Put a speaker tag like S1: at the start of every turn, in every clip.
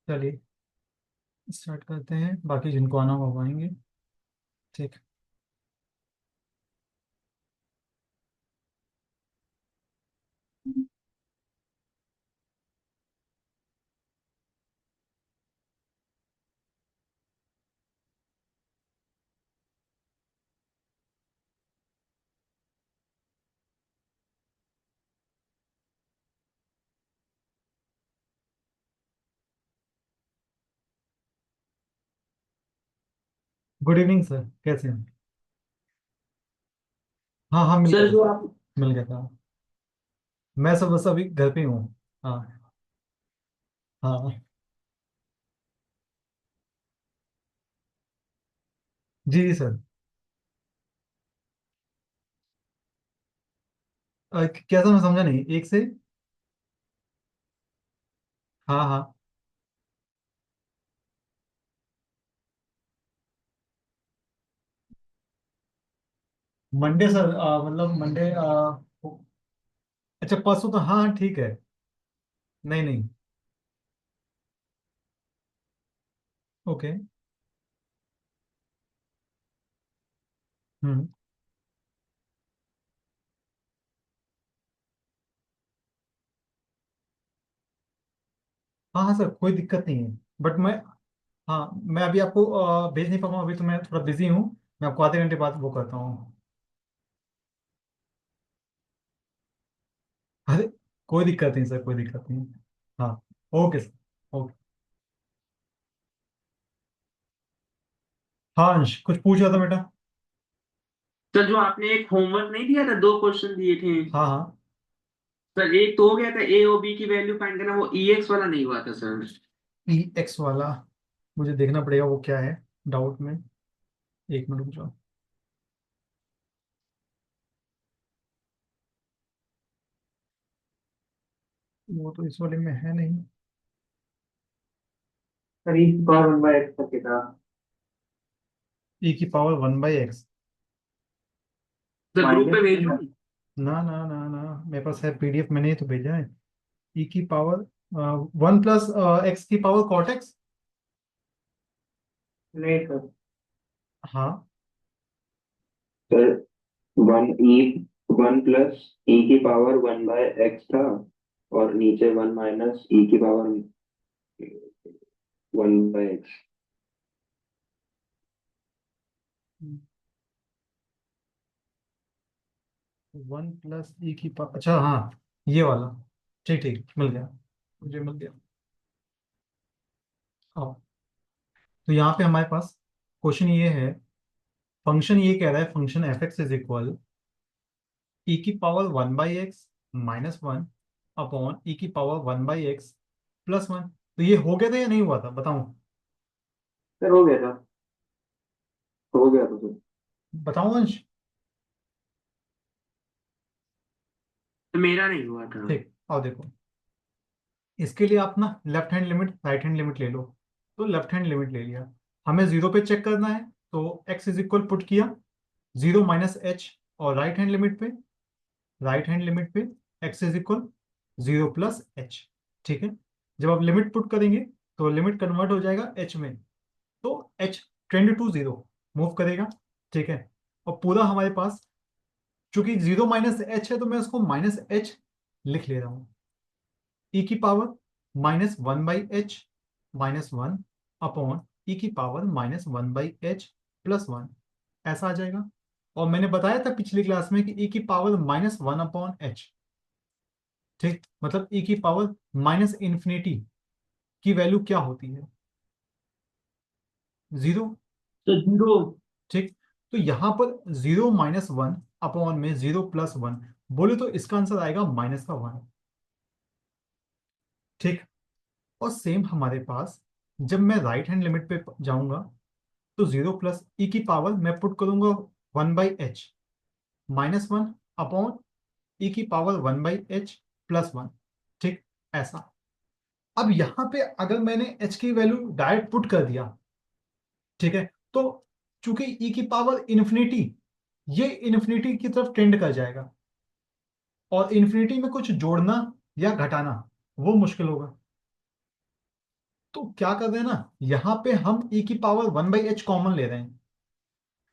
S1: चलिए स्टार्ट करते हैं, बाकी जिनको आना हो वो आएंगे। ठीक। गुड इवनिंग सर, कैसे हैं? हाँ हाँ, मिल गया
S2: सर
S1: था
S2: जो
S1: सर।
S2: आप
S1: मिल गया था। मैं सब बस अभी घर पे ही हूँ। हाँ। हाँ। जी जी सर। क्या सर, मैं समझा नहीं एक से। हाँ हाँ। मंडे सर, मतलब मंडे। अच्छा परसों तो हाँ ठीक है। नहीं नहीं। ओके। हम्म। हाँ हाँ सर, कोई दिक्कत नहीं है। बट मैं, हाँ मैं अभी आपको भेज नहीं पाऊंगा, अभी तो मैं थोड़ा बिजी हूँ। मैं आपको आधे घंटे बाद वो करता हूँ। अरे कोई दिक्कत नहीं सर, कोई दिक्कत नहीं। हाँ। Okay sir. ओके। हाँ अंश, कुछ पूछ रहा था बेटा।
S2: सर जो आपने एक होमवर्क नहीं दिया था, 2 क्वेश्चन दिए थे।
S1: हाँ हाँ।
S2: सर एक तो हो गया था, ए और बी की वैल्यू फाइंड करना, वो ई एक्स वाला नहीं हुआ था सर।
S1: ई एक्स वाला मुझे देखना पड़ेगा वो क्या है, डाउट में। एक मिनट रुक जाओ। वो तो इस वाले में है नहीं।
S2: Sir E power one by x करके था।
S1: ई की power one by x.
S2: Sir group पे भेजूं?
S1: ना ना ना ना, मेरे पास है पीडीएफ, मैंने ही तो भेजा है। ई की पावर वन प्लस एक्स की पावर कॉट एक्स।
S2: नहीं सर।
S1: हाँ।
S2: Sir one e one plus e की पावर वन बाय एक्स था, और नीचे वन माइनस ई की power one by x.
S1: One plus e की पावर, अच्छा हाँ, ये वाला। ठीक ठीक, मिल गया। मुझे मिल गया। आओ। तो यहाँ पे हमारे पास क्वेश्चन ये है, फंक्शन ये कह रहा है, function f x is equal e की power one by x minus one upon e की power one by x plus one. तो ये हो गया था या नहीं हुआ था, बताऊं?
S2: सर हो गया था, हो गया था सर।
S1: बताऊं अंश?
S2: तो मेरा नहीं हुआ था।
S1: ठीक, आओ देखो। इसके लिए आप ना left hand limit right hand limit ले लो। तो लेफ्ट हैंड लिमिट ले लिया। हमें जीरो पे चेक करना है, तो एक्स इज इक्वल पुट किया, जीरो माइनस एच। और राइट हैंड लिमिट पे, राइट हैंड लिमिट पे x is equal zero plus H. ठीक है। जब आप लिमिट पुट करेंगे तो लिमिट कन्वर्ट हो जाएगा एच में। तो H tend to zero move करेगा। ठीक है। और पूरा हमारे पास, चूंकि जीरो माइनस एच है तो मैं उसको माइनस एच लिख ले रहा हूँ। ई की power minus one by h minus one upon e की power minus one by h plus one, ऐसा आ जाएगा। और मैंने बताया था पिछली क्लास में कि ई की power minus one upon H, ठीक, मतलब ई की पावर माइनस इन्फिनिटी की वैल्यू क्या होती है? जीरो।
S2: तो जीरो।
S1: ठीक। तो यहां पर जीरो माइनस वन अपॉन में जीरो प्लस वन, बोले तो इसका आंसर आएगा माइनस का वन। ठीक। और सेम हमारे पास, जब मैं राइट हैंड लिमिट पे जाऊंगा तो जीरो प्लस ई की पावर मैं पुट करूंगा one by h minus one upon e की power one by h plus one. ठीक। ऐसा। अब यहां पे अगर मैंने एच की वैल्यू डायरेक्ट पुट कर दिया, ठीक है, तो चूंकि ई की पावर इन्फिनिटी, ये इन्फिनिटी की तरफ टेंड कर जाएगा, और इन्फिनिटी में कुछ जोड़ना या घटाना वो मुश्किल होगा। तो क्या कर रहे हैं ना, यहाँ पे हम e की पावर 1/h कॉमन ले रहे हैं।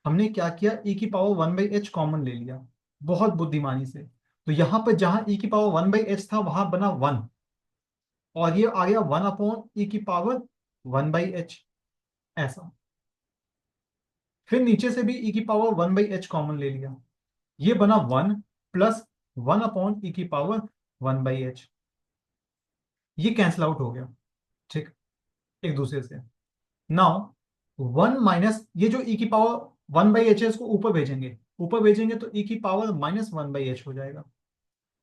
S1: हमने क्या किया, e की पावर 1/h कॉमन ले लिया, बहुत बुद्धिमानी से। तो यहाँ पे जहां e की पावर 1/h था वहां बना 1, और ये आ गया 1/e की पावर 1/h, ऐसा। फिर नीचे से भी e की पावर 1/h कॉमन ले लिया, ये बना 1 प्लस 1/e की पावर 1/h। ये कैंसिल आउट हो गया, ठीक, एक दूसरे से। नाउ 1 - ये जो e की पावर 1/h है, इसको ऊपर भेजेंगे, ऊपर भेजेंगे तो e की पावर -1/h हो जाएगा।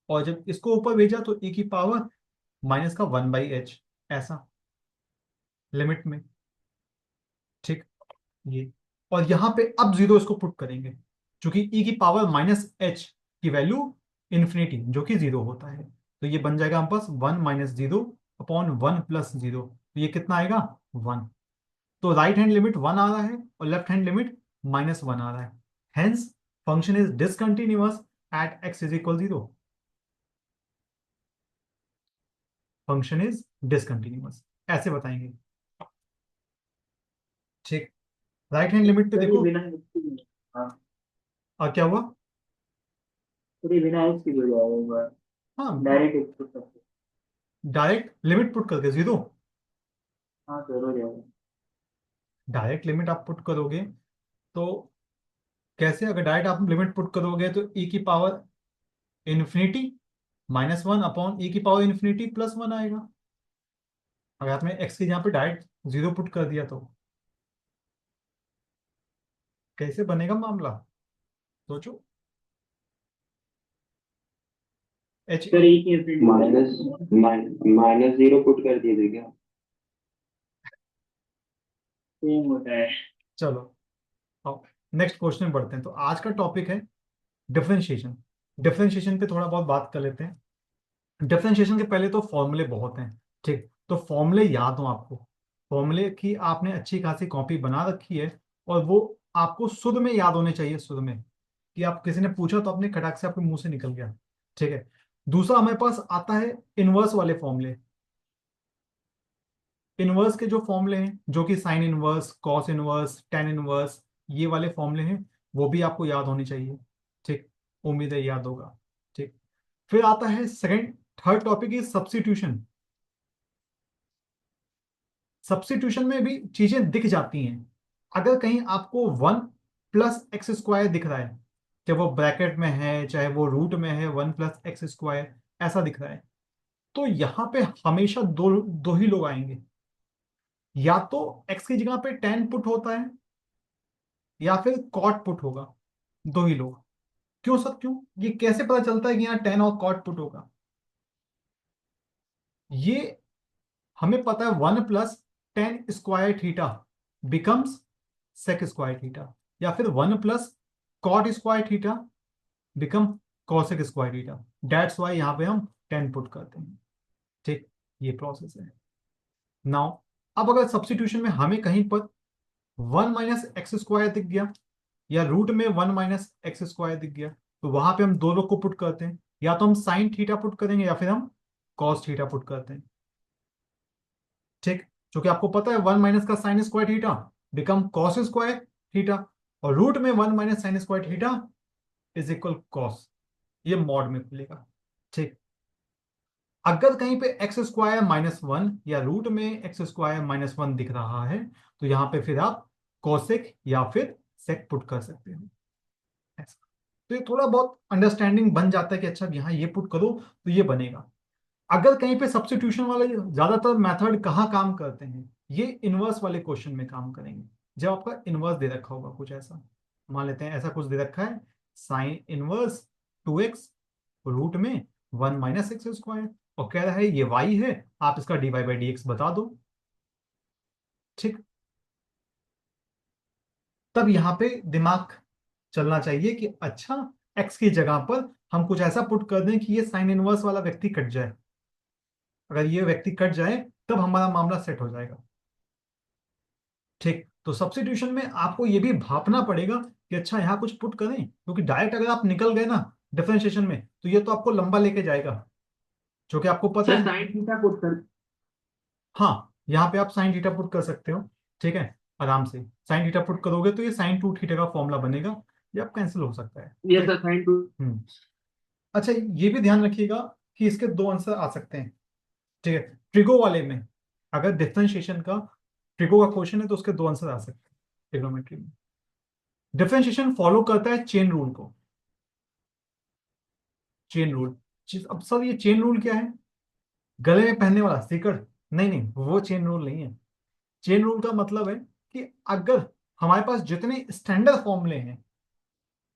S1: और जब इसको ऊपर भेजा तो e की पावर माइनस का 1/h, ऐसा, लिमिट में, ठीक, ये। और यहां पे अब जीरो इसको पुट करेंगे, क्योंकि e की पावर -h की वैल्यू इन्फिनिटी, जो कि जीरो होता है। तो ये बन जाएगा हम पास 1 - 0/1 + 0। तो ये कितना आएगा, 1। तो राइट हैंड लिमिट 1 आ रहा है और लेफ्ट हैंड लिमिट -1 आ रहा है। Hence function is discontinuous at x = 0। Function is discontinuous, ऐसे बताएंगे, ठीक। राइट हैंड लिमिट पे
S3: सर ये
S1: देखो,
S3: बिना इसके भी- हाँ
S1: क्या हुआ।
S3: सर ये बिना इसके भी हो जाएगा,
S1: हाँ,
S3: डायरेक्ट एक्सपोर्ट करते।
S1: डायरेक्ट लिमिट पुट करके जीरो,
S3: हाँ सर हो जाएगा।
S1: डायरेक्ट लिमिट आप पुट करोगे तो कैसे, अगर डायरेक्ट आप लिमिट पुट करोगे तो e की पावर इन्फिनिटी -1/e की पावर इन्फिनिटी +1 आएगा। अगर आपने x की जगह पे डायरेक्ट जीरो पुट कर दिया तो कैसे बनेगा मामला, सोचो। h
S3: सर एक ही प्रिंट
S2: -0 पुट कर दिए थे क्या?
S3: सेम होता है।
S1: चलो, अब नेक्स्ट क्वेश्चन में बढ़ते हैं। तो आज का टॉपिक है डिफरेंशिएशन। डिफरेंशिएशन पे थोड़ा बहुत बात कर लेते हैं। डिफरेंशिएशन के पहले तो फॉर्मूले बहुत हैं, ठीक। तो फॉर्मूले याद हो आपको, फॉर्मूले की आपने अच्छी खासी कॉपी बना रखी है, और वो आपको शुद्ध में याद होने चाहिए, शुद्ध में, कि आप किसी ने पूछा तो अपने खटाक से आपके मुंह से निकल गया, ठीक है। दूसरा हमारे पास आता है इनवर्स वाले फॉर्मूले। इनवर्स के जो फॉर्मूले हैं, जो कि sine inverse, cos inverse, tan inverse, ये वाले फॉर्मूले हैं, वो भी आपको याद होने चाहिए, ठीक। उम्मीद है याद होगा, ठीक। फिर आता है second, third topic is substitution. Substitution में भी चीजें दिख जाती हैं। अगर कहीं आपको 1 + x² दिख रहा है, चाहे वो ब्रैकेट में है चाहे वो रूट में है, 1 + x² ऐसा दिख रहा है, तो यहां पे हमेशा दो दो ही लोग आएंगे। या तो x की जगह पे tan पुट होता है, या फिर cot पुट होगा, दो ही लोग। क्यों सर, क्यों, ये कैसे पता चलता है कि यहाँ tan और cot पुट होगा। ये हमें पता है 1 + tan² थीटा बिकम्स sec²थीटा, या फिर 1 + cot² थीटा बिकम cosec²थीटा। दैट्स वाई यहाँ पे हम 10 पुट करते हैं, ठीक। ये प्रोसेस है। नाउ अब अगर सब्स्टिट्यूशन में हमें कहीं पर 1 - x² दिख गया, या रूट में 1 - x² दिख गया, तो वहां पे हम दो लोग को पुट करते हैं, या तो हम साइन थीटा पुट करेंगे या फिर हम कॉस थीटा पुट करते हैं, ठीक। क्योंकि आपको पता है 1 - का sin² थीटा बिकम cos²थीटा, और रूट में 1 - sin²थीटा = कॉस। ये मॉड में खुलेगा, ठीक। अगर कहीं पे x² - 1 या रूट में x² - 1 दिख रहा है, तो यहां पे फिर आप कोसेक या फिर सेक पुट कर सकते हो, ऐसा। तो ये थोड़ा बहुत अंडरस्टैंडिंग बन जाता है कि अच्छा यहाँ ये पुट करो तो ये बनेगा। अगर कहीं पे सब्स्टिट्यूशन वाले ज्यादातर मेथड कहाँ काम करते हैं, ये इनवर्स वाले क्वेश्चन में काम करेंगे। जब आपका इनवर्स दे रखा होगा कुछ ऐसा, मान लेते हैं ऐसा कुछ दे रखा है, साइन इनवर्स 2x रूट में 1 - x², और कह रहा है ये y है, आप इसका dy/dx बता दो, ठीक। तब यहाँ पे दिमाग चलना चाहिए कि अच्छा, x की जगह पर हम कुछ ऐसा पुट कर दें कि ये साइन इनवर्स वाला व्यक्ति कट जाए। अगर ये व्यक्ति कट जाए तब हमारा मामला सेट हो जाएगा, ठीक। तो सब्स्टिट्यूशन में आपको ये भी भापना पड़ेगा कि अच्छा यहाँ कुछ पुट करें, क्योंकि डायरेक्ट अगर आप निकल गए ना डिफरेंशिएशन में, तो ये तो आपको लंबा लेके जाएगा, जो कि आपको पता
S3: सर
S1: है।
S3: साइन थीटा पुट कर।
S1: हाँ, यहाँ पे आप साइन थीटा पुट कर सकते हो, ठीक है, आराम से साइन थीटा पुट करोगे तो ये साइन 2 थीटा का फॉर्मूला बनेगा, ये आप कैंसिल हो सकता है,
S3: ये
S1: ठीक
S3: सर साइन टू।
S1: है। अच्छा, ये भी ध्यान रखिएगा कि इसके दो आंसर आ सकते हैं, ठीक है। ट्रिगो वाले में अगर डिफरेंशिएशन का ट्रिगो का क्वेश्चन है तो उसके दो आंसर आ सकते हैं ट्रिग्नोमेट्री में। डिफरेंशिएशन फॉलो करता है चेन रूल को, चेन रूल। अब सर ये चेन रूल क्या है? गले में पहनने वाला सीकड़? नहीं नहीं, वो चेन रूल नहीं है। चेन रूल का मतलब है कि अगर हमारे पास जितने स्टैंडर्ड फॉर्मूले हैं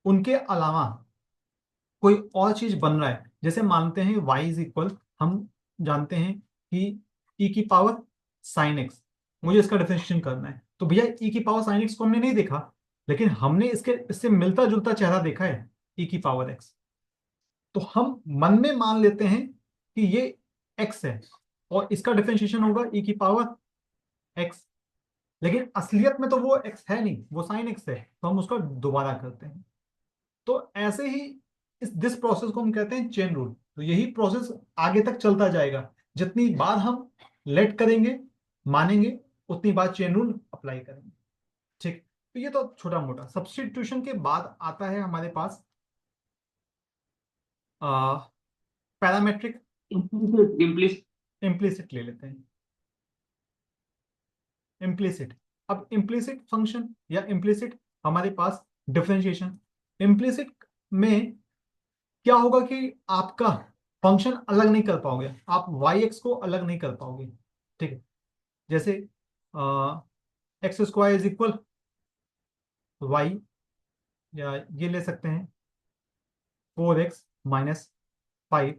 S1: उनके अलावा कोई और चीज बन रहा है, जैसे मानते हैं y इज इक्वल, हम जानते हैं कि e की पावर साइन एक्स, मुझे इसका डिफरेंशिएशन करना है, तो भैया e की पावर साइन एक्स को हमने नहीं देखा, लेकिन हमने इससे मिलता जुलता चेहरा देखा है, e की पावर x। तो हम मन में मान लेते हैं कि ये x है और इसका डिफरेंशिएशन होगा e की पावर x, लेकिन असलियत में तो वो x है नहीं, वो साइन x है, तो हम उसका दोबारा करते हैं। तो ऐसे ही इस दिस प्रोसेस को हम कहते हैं चेन रूल। तो यही प्रोसेस आगे तक चलता जाएगा, जितनी बार हम लेट करेंगे मानेंगे उतनी बार चेन रूल अप्लाई करेंगे, ठीक। तो ये तो छोटा मोटा। सब्स्टिट्यूशन के बाद आता है हमारे पास पैरामेट्रिक।
S3: इम्प्लीसिट।
S1: इम्प्लिसिट ले लेते हैं, इम्प्लिसिट। अब इम्प्लिसिट फंक्शन या इम्प्लिसिट हमारे पास डिफरेंशिएशन। इम्प्लिसिट में क्या होगा कि आपका फंक्शन अलग नहीं कर पाओगे, आप वाई एक्स को अलग नहीं कर पाओगे, ठीक है। जैसे x square is equal y, या ये ले सकते हैं 4x - 5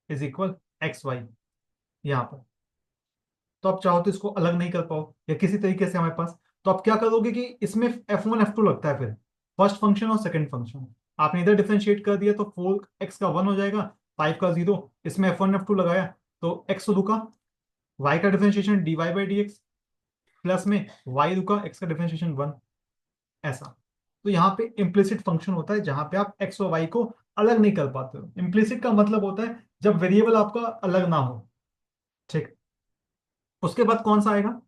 S1: is equal x Y यहाँ पर। तो आप चाहो तो इसको अलग नहीं कर पाओ या किसी तरीके से हमारे पास, तो आप क्या करोगे कि इसमें f1 f2 लगता है, फिर फर्स्ट फंक्शन और सेकंड फंक्शन आपने इधर डिफरेंशिएट कर दिया तो 4x का 1 हो जाएगा, 5 का 0, इसमें f1 f2 लगाया तो x रुका, y का डिफरेंशिएशन dy/dx, प्लस में y रुका, x का डिफरेंशिएशन 1, ऐसा। तो यहाँ पे इम्प्लिसिट फंक्शन होता है जहां पे आप x और y को अलग नहीं कर पाते हो। इम्प्लिसिट का मतलब होता है जब वेरिएबल आपका अलग ना हो, ठीक। उसके बाद कौन सा आएगा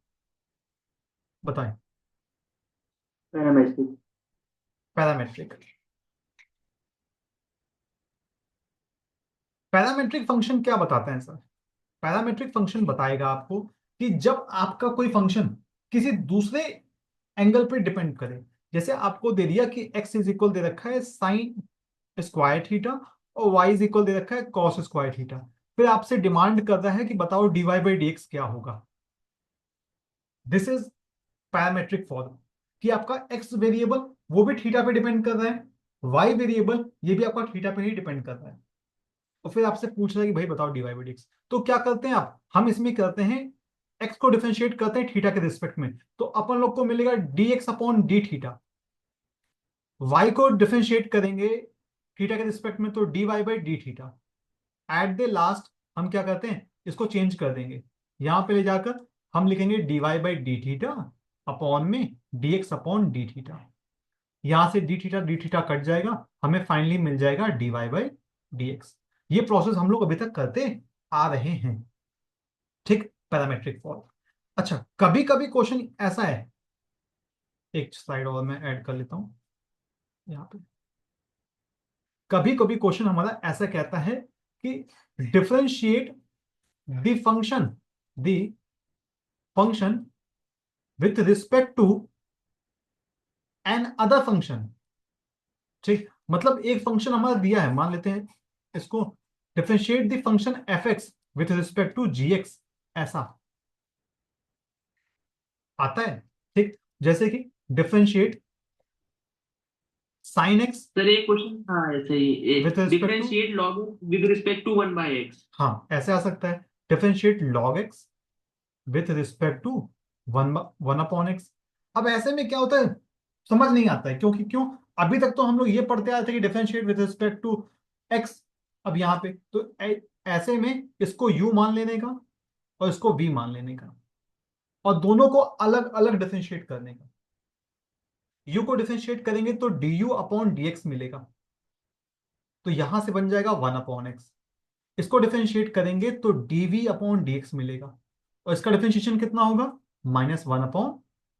S1: बताएं?
S3: पैरामेट्रिक।
S1: पैरामेट्रिक। पैरामेट्रिक फंक्शन क्या बताते हैं सर? पैरामेट्रिक फंक्शन बताएगा आपको कि जब आपका कोई फंक्शन किसी दूसरे एंगल पे डिपेंड करे, जैसे आपको दे दिया कि x इज इक्वल दे रखा है साइन स्क्वायर थीटा और y इज इक्वल दे रखा है कॉस स्क्वायर थीटा, फिर आपसे डिमांड कर रहा है कि बताओ dy/dx क्या होगा। दिस इज पैरामेट्रिक फॉर्म कि आपका x वेरिएबल वो भी थीटा पे डिपेंड कर रहा है, y वेरिएबल ये भी आपका थीटा पे ही डिपेंड कर रहा है, और फिर आपसे पूछ रहा है कि भाई बताओ dy/dx। तो क्या करते हैं आप, हम इसमें करते हैं x को डिफरेंशिएट करते हैं थीटा के रिस्पेक्ट में, तो अपन लोग को मिलेगा dx/d थीटा। y को डिफरेंशिएट करेंगे थीटा के रिस्पेक्ट में तो dy/d theta. At the last हम क्या करते हैं, इसको चेंज कर देंगे, यहां पे ले जाकर हम लिखेंगे dy/d थीटा अपॉन में dx/d थीटा। यहां से डी थीटा कट जाएगा, हमें फाइनली मिल जाएगा dy/dx। ये प्रोसेस हम लोग अभी तक करते आ रहे हैं, ठीक, पैरामेट्रिक फॉर्म। अच्छा, कभी कभी क्वेश्चन ऐसा है, एक स्लाइड और मैं ऐड कर लेता हूं यहाँ पे। कभी कभी क्वेश्चन हमारा ऐसा कहता है कि differentiate the function with respect to another function, ठीक। मतलब एक फंक्शन हमारा दिया है, मान लेते हैं इसको differentiate the function f x with respect to g x, ऐसा आता है, ठीक। जैसे कि डिफरेंशिएट साइन एक्स
S3: सर एक क्वेश्चन था ऐसे ही,
S1: with respect to,
S3: differentiate log with respect to 1/x।
S1: हाँ ऐसे आ सकता है, differentiate log x with respect to 1/x। अब ऐसे में क्या होता है समझ नहीं आता है, क्योंकि क्यों, अभी तक तो हम लोग ये पढ़ते आए थे कि differentiate with respect to x. अब यहाँ पे तो ऐसे में इसको u मान लेने का और इसको v मान लेने का, और दोनों को अलग अलग डिफरेंशिएट करने का। u को डिफरेंशिएट करेंगे तो du/dx मिलेगा, तो यहां से बन जाएगा 1/x। इसको डिफरेंशिएट करेंगे तो dv/dx मिलेगा, और इसका डिफरेंशिएशन कितना होगा, -1 upon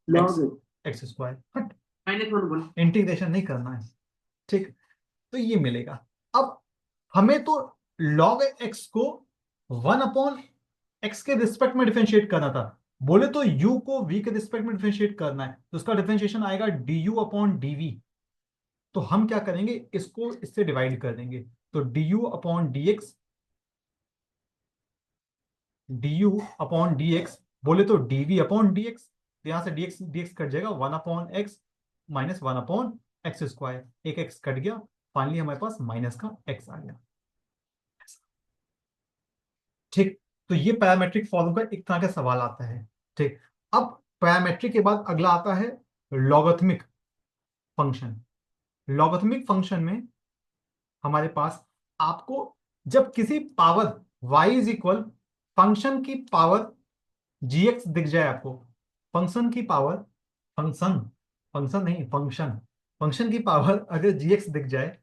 S1: x,
S3: log
S1: x square. हट,
S3: -1
S1: इंटीग्रेशन नहीं करना है, ठीक। तो ये मिलेगा। अब हमें तो log x को 1 अपॉन एक्स के रिस्पेक्ट में डिफरेंशिएट करना था, बोले तो u को v के रिस्पेक्ट में डिफरेंशिएट करना है, तो उसका डिफरेंशिएशन आएगा du अपॉन dv। तो हम क्या करेंगे, इसको इससे डिवाइड कर देंगे, तो du upon dx, du upon dx, बोले तो dv अपॉन dx, तो यहां से dx कट जाएगा, 1 upon x -1 upon x square, एक एक्स कट गया, फाइनली हमारे पास माइनस का एक्स आ गया, ठीक। तो ये पैरामेट्रिक फॉर्म का एक तरह का सवाल आता है, ठीक। अब पैरामेट्रिक के बाद अगला आता है लॉगरिथमिक फंक्शन। लॉगरिथमिक फंक्शन में हमारे पास आपको जब किसी power y is equal function की पावर gx दिख जाए, आपको फंक्शन की पावर, फंक्शन, फंक्शन नहीं फंक्शन, फंक्शन की पावर अगर gx दिख जाए,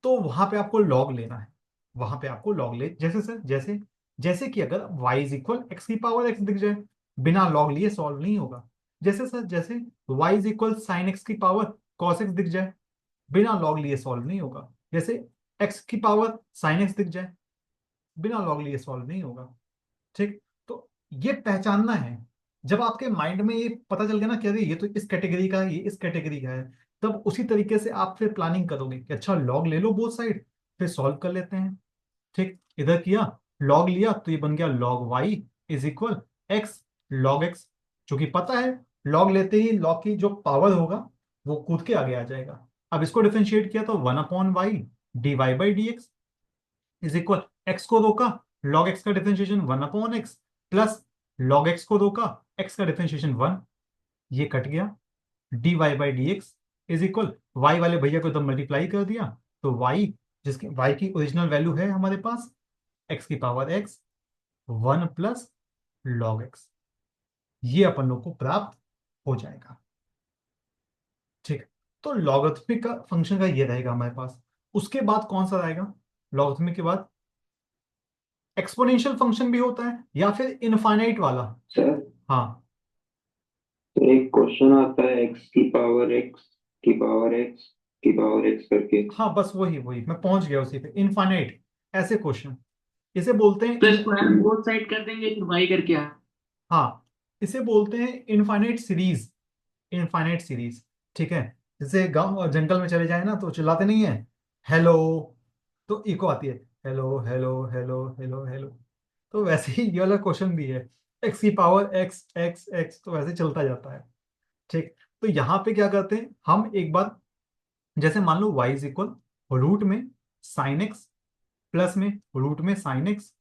S1: तो वहां पे आपको लॉग लेना है, वहां पे आपको लॉग ले, जैसे सर जैसे जैसे कि अगर y इज इक्वल एक्स की पावर x दिख जाए, बिना लॉग लिए सॉल्व नहीं होगा। जैसे सर जैसे y is equal sine x की पावर cos x दिख जाए, बिना लॉग लिए सॉल्व नहीं होगा। जैसे x की पावर साइन x दिख जाए, बिना लॉग लिए सॉल्व नहीं होगा, ठीक। तो ये पहचानना है, जब आपके माइंड में ये पता चल गया ना कि अरे ये तो इस कैटेगरी का है, ये इस कैटेगरी का है, तब उसी तरीके से आप फिर प्लानिंग करोगे कि अच्छा लॉग ले लो बोथ साइड, फिर सॉल्व कर लेते हैं, ठीक। इधर किया, लॉग लिया, तो ये बन गया log y is equal x log x, जो कि पता है लॉग लेते ही लॉग की जो पावर होगा वो कूद के आगे आ जाएगा। अब इसको डिफरेंशिएट किया तो 1 upon y d y by d x is equal, x को रोका, log x का differentiation 1 upon x, plus log x को रोका, x का डिफरेंशिएशन 1, ये कट गया, d y by d x is equal, y वाले भैया को तो मल्टीप्लाई कर दिया, तो y, जिसकी y की ओरिजिनल वैल्यू है हमारे पास x की power x, 1 plus log x, ये अपन लोग को प्राप्त हो जाएगा, ठीक। तो लॉगरिथमिक का फंक्शन का ये रहेगा हमारे पास। उसके बाद कौन सा रहेगा, लॉगरिथमिक के बाद एक्सपोनेंशियल फंक्शन भी होता है, या फिर इनफाइनाइट वाला।
S2: सर
S1: हाँ
S2: तो एक क्वेश्चन आता है एक्स की पावर एक्स की पावर एक्स की पावर एक्स करके।
S1: हाँ, बस वही वही मैं पहुंच गया उसी पे, इनफाइनाइट ऐसे क्वेश्चन, इसे बोलते हैं
S3: तो स्क्वायर बोथ साइड कर देंगे फिर y करके आ।
S1: हाँ, इसे बोलते हैं इनफाइनाइट सीरीज, इनफाइनाइट सीरीज, ठीक है। जैसे गांव और जंगल में चले जाए ना तो चिल्लाते नहीं है, हेलो, तो इको आती है, hello hello hello hello hello. तो वैसे ही ये वाला क्वेश्चन भी है, एक्स की पावर एक्स एक्स एक्स, तो वैसे चलता जाता है, ठीक। तो यहाँ पे क्या करते हैं हम, एक बार जैसे मान लो y इज इक्वल रूट में साइन एक्स, प्लस में रूट में साइन एक्स,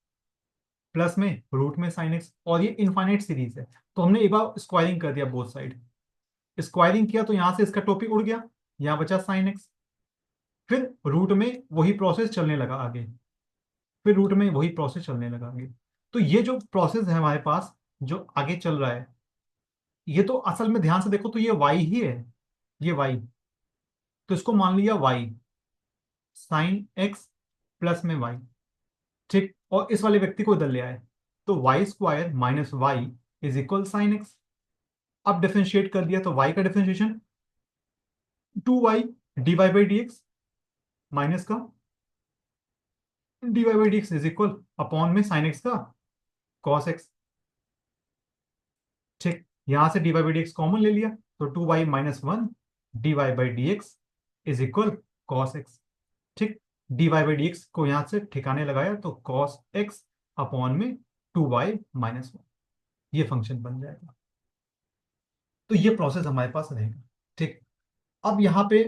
S1: प्लस में रूट में साइन एक्स, और ये इनफाइनाइट सीरीज है, तो हमने एक बार स्क्वायरिंग कर दिया बोथ साइड, स्क्वायरिंग किया तो यहां से इसका टॉपिक उड़ गया, यहां बचा साइन एक्स, फिर रूट में वही प्रोसेस चलने लगा आगे, फिर रूट में वही प्रोसेस चलने लगा आगे। तो ये जो प्रोसेस है हमारे पास जो आगे चल रहा है, ये तो असल में ध्यान से देखो तो ये y ही है, ये y, तो इसको मान लिया y साइन एक्स प्लस में y, ठीक। और इस वाले व्यक्ति को इधर ले आए, तो y square minus y is equal sine x. अब डिफरेंशिएट कर दिया तो y का differentiation 2y d y by d x, minus का d y by d x is equal upon में साइन एक्स का कॉस एक्स, ठीक। यहां से d y by d x common ले लिया, तो 2y minus 1 d y by d x is equal cos x, ठीक। D y by d x को यहां से ठिकाने लगाया तो कॉस एक्स अपॉन में 2y माइनस 1, ये फंक्शन बन जाएगा। तो ये प्रोसेस हमारे पास रहेगा, ठीक। अब यहाँ पे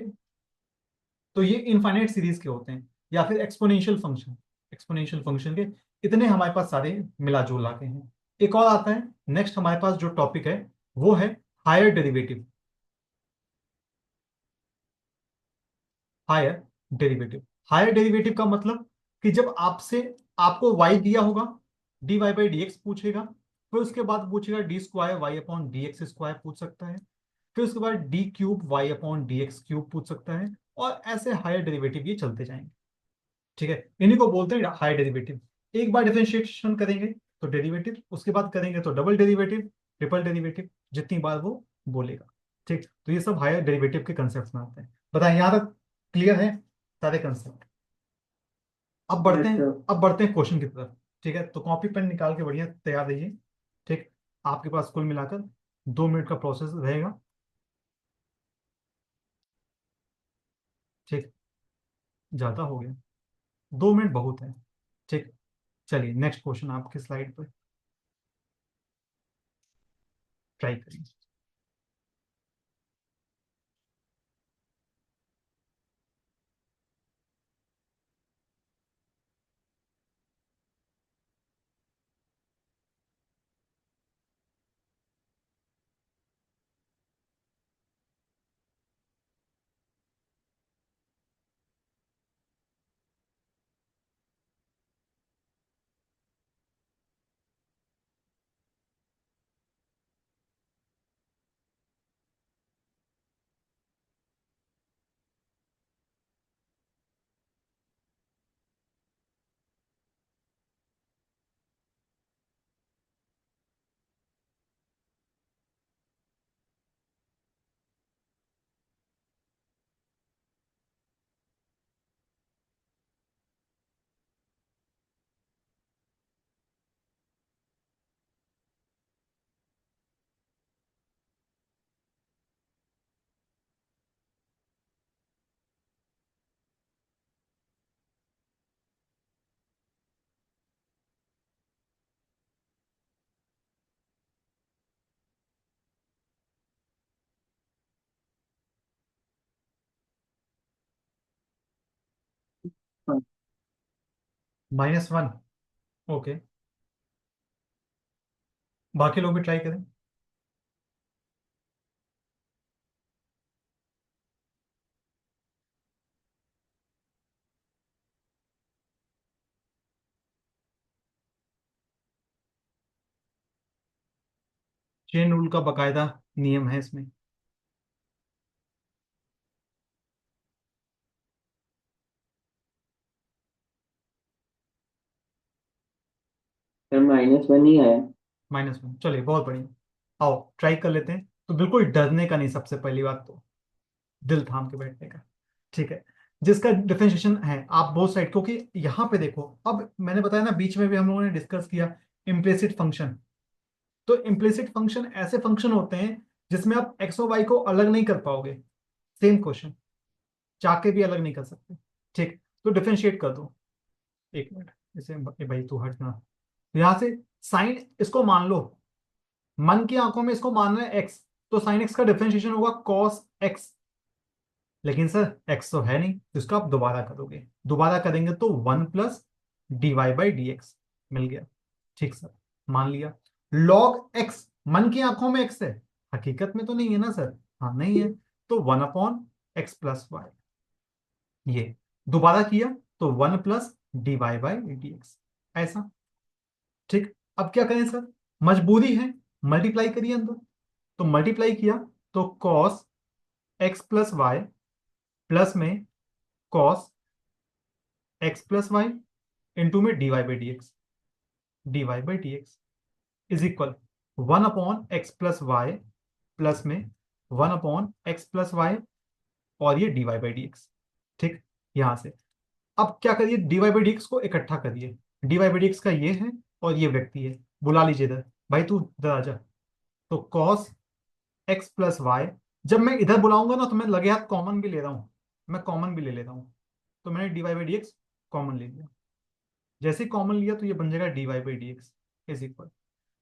S1: तो ये इनफाइनाइट सीरीज के होते हैं, या फिर एक्सपोनेंशियल फंक्शन, एक्सपोनेंशियल फंक्शन के इतने हमारे पास सारे मिला जुला के हैं। एक और आता है नेक्स्ट हमारे पास जो टॉपिक है, वो है higher derivative, higher derivative. Higher derivative का मतलब कि जब आपसे आपको y दिया होगा, d y by d x पूछेगा, फिर उसके बाद पूछेगा d square y upon d x square पूछ सकता है, फिर उसके बाद d cube y upon d x cube पूछ सकता है, और ऐसे हायर डेरिवेटिव ये चलते जाएंगे, ठीक है। इन्हीं को बोलते हैं हायर डेरिवेटिव। एक बार डिफरेंशिएशन करेंगे तो डेरिवेटिव, उसके बाद करेंगे तो डबल डेरिवेटिव, ट्रिपल डेरिवेटिव, जितनी बार वो बोलेगा। ठीक, तो ये सब हायर डेरिवेटिव के कंसेप्ट में आते हैं। बताएं यहाँ तक क्लियर है सारे कंसेप्ट? अब बढ़ते
S3: यस
S1: हैं,
S3: सर।
S1: अब बढ़ते हैं क्वेश्चन की तरफ। ठीक है, तो कॉपी पेन निकाल के बढ़िया तैयार रहिए। ठीक, आपके पास कुल मिलाकर 2 मिनट का प्रोसेस रहेगा। ठीक, ज्यादा हो गया, 2 मिनट बहुत है। ठीक, चलिए नेक्स्ट क्वेश्चन आपकी स्लाइड पर ट्राई करिए। -1, ओके, बाकी लोग भी ट्राई करें। चेन रूल का बकायदा नियम है इसमें।
S2: सर -1 ही है।
S1: -1, चलिए बहुत बढ़िया। आओ ट्राई कर लेते हैं। तो बिल्कुल डरने का नहीं, सबसे पहली बात तो दिल थाम के बैठने का। ठीक है, जिसका डिफरेंशिएशन है आप बोथ साइड, क्योंकि यहाँ पे देखो, अब मैंने बताया ना, बीच में भी हम लोगों ने डिस्कस किया इम्प्लिसिट फंक्शन। तो इम्प्लिसिट फंक्शन ऐसे फंक्शन होते हैं जिसमें आप एक्स और वाई को अलग नहीं कर पाओगे। सेम क्वेश्चन, चाह के भी अलग नहीं कर सकते। ठीक, तो डिफरेंशिएट कर दो। एक मिनट, इसे भाई तू हटना। यहां से साइन इसको मान लो, मन की आंखों में इसको मान रहे हैं एक्स, तो साइन एक्स का डिफरेंशिएशन होगा कॉस एक्स। लेकिन सर एक्स तो है नहीं, तो इसको आप दोबारा करोगे, दोबारा करेंगे तो 1 + dy/dx मिल गया। ठीक सर, मान लिया। लॉग एक्स मन की आंखों में एक्स है, हकीकत में तो नहीं है ना सर? हाँ नहीं है, तो 1/x+y। ये दोबारा किया तो 1 + dy/dx, ऐसा। ठीक, अब क्या करें सर, मजबूरी है, मल्टीप्लाई करिए अंदर। तो मल्टीप्लाई किया तो कॉस x+y प्लस में कॉस x+y इंटू में dy/dx is equal 1/x+y plus में 1/x+y और ये dy/dx। ठीक, यहां से अब क्या करिए, dy/dx को इकट्ठा करिए। dy/dx का ये है और ये व्यक्ति है, बुला लीजिए इधर। भाई तू इधर आ जा। तो cos x+y, जब मैं इधर बुलाऊंगा ना तो मैं लगे हाथ कॉमन भी ले रहा हूं, मैं कॉमन भी ले लेता हूं। तो मैंने dy/dx कॉमन ले लिया। जैसे ही कॉमन लिया तो ये बन जाएगा dy/dx इज इक्वल,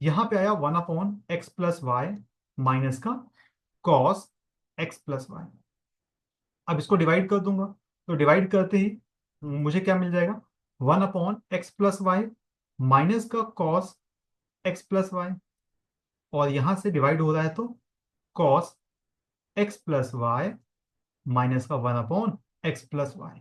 S1: यहां पे आया 1/x+y माइनस का cos x+y। अब इसको डिवाइड कर दूंगा, तो डिवाइड करते ही मुझे क्या मिल जाएगा, 1/x+y माइनस का cos x+y, और यहां से डिवाइड हो रहा है तो cos x+y माइनस का 1/x+y।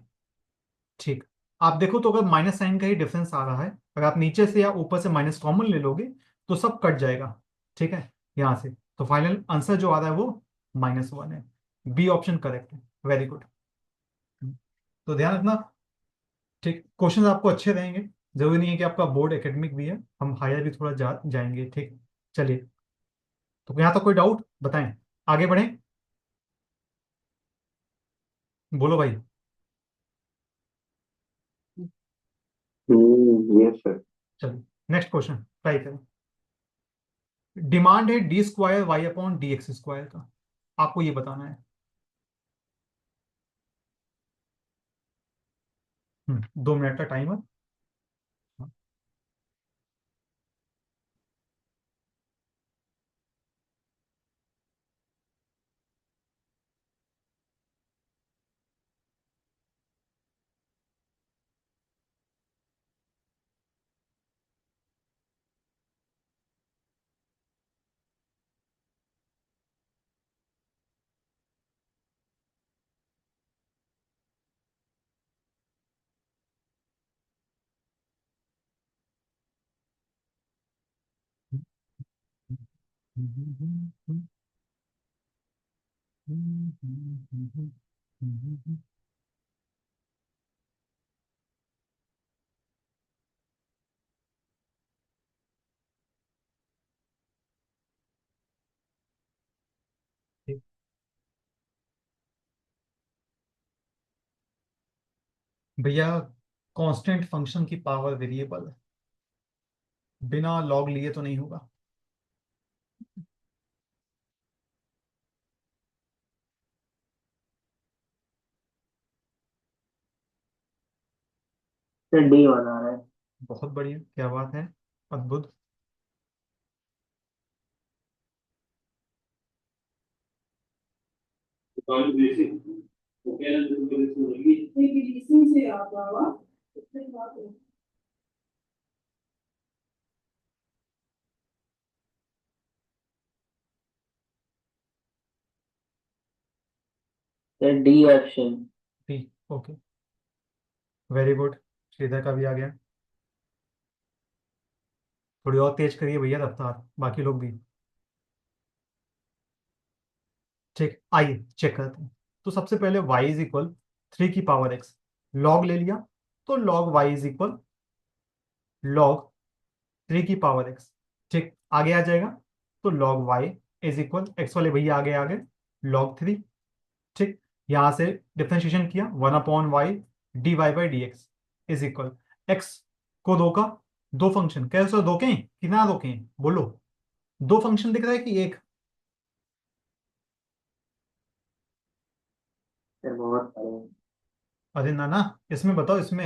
S1: ठीक, आप देखो तो अगर माइनस साइन का ही डिफरेंस आ रहा है, अगर आप नीचे से या ऊपर से माइनस कॉमन ले लोगे तो सब कट जाएगा। ठीक है, यहां से तो फाइनल आंसर जो आ रहा है वो -1 है। बी ऑप्शन करेक्ट है, वेरी गुड। तो ध्यान रखना। ठीक, क्वेश्चन आपको अच्छे रहेंगे, जरूरी नहीं है कि आपका बोर्ड एकेडमिक भी है, हम हायर भी थोड़ा जाएंगे, ठीक। चलिए, तो यहाँ तक कोई डाउट बताएं, आगे बढ़ें, बोलो भाई।
S2: Yes sir.
S1: चलिए नेक्स्ट क्वेश्चन ट्राई करें। डिमांड है d square y upon d x square का, आपको ये बताना है। 2 मिनट का टाइमर। भैया, कांस्टेंट फंक्शन की पावर वेरिएबल है, बिना लॉग लिए तो नहीं होगा।
S3: सर डी बना रहा है।
S1: बहुत बढ़िया, क्या बात है, अद्भुत।
S3: Sir D option.
S1: ठीक, ओके, वेरी गुड। श्रीधर का भी आ गया। थोड़ी और तेज करिए भैया रफ्तार, बाकी लोग भी। ठीक, आइए चेक करते हैं। तो सबसे पहले y इज इक्वल 3 की पावर x, लॉग ले लिया, तो log y is equal log 3 की पावर x। ठीक, आगे आ जाएगा, तो log y is equal x वाले भैया आगे आ गए, log 3। ठीक, यहां से डिफरेंशिएशन किया, 1/y dy/dx is equal x को दो का दो फंक्शन, कैसे रोकें कितना रोकें बोलो, दो फंक्शन दिख रहा है कि एक।
S3: सर बहुत सारे।
S1: अरे ना ना, इसमें बताओ, इसमें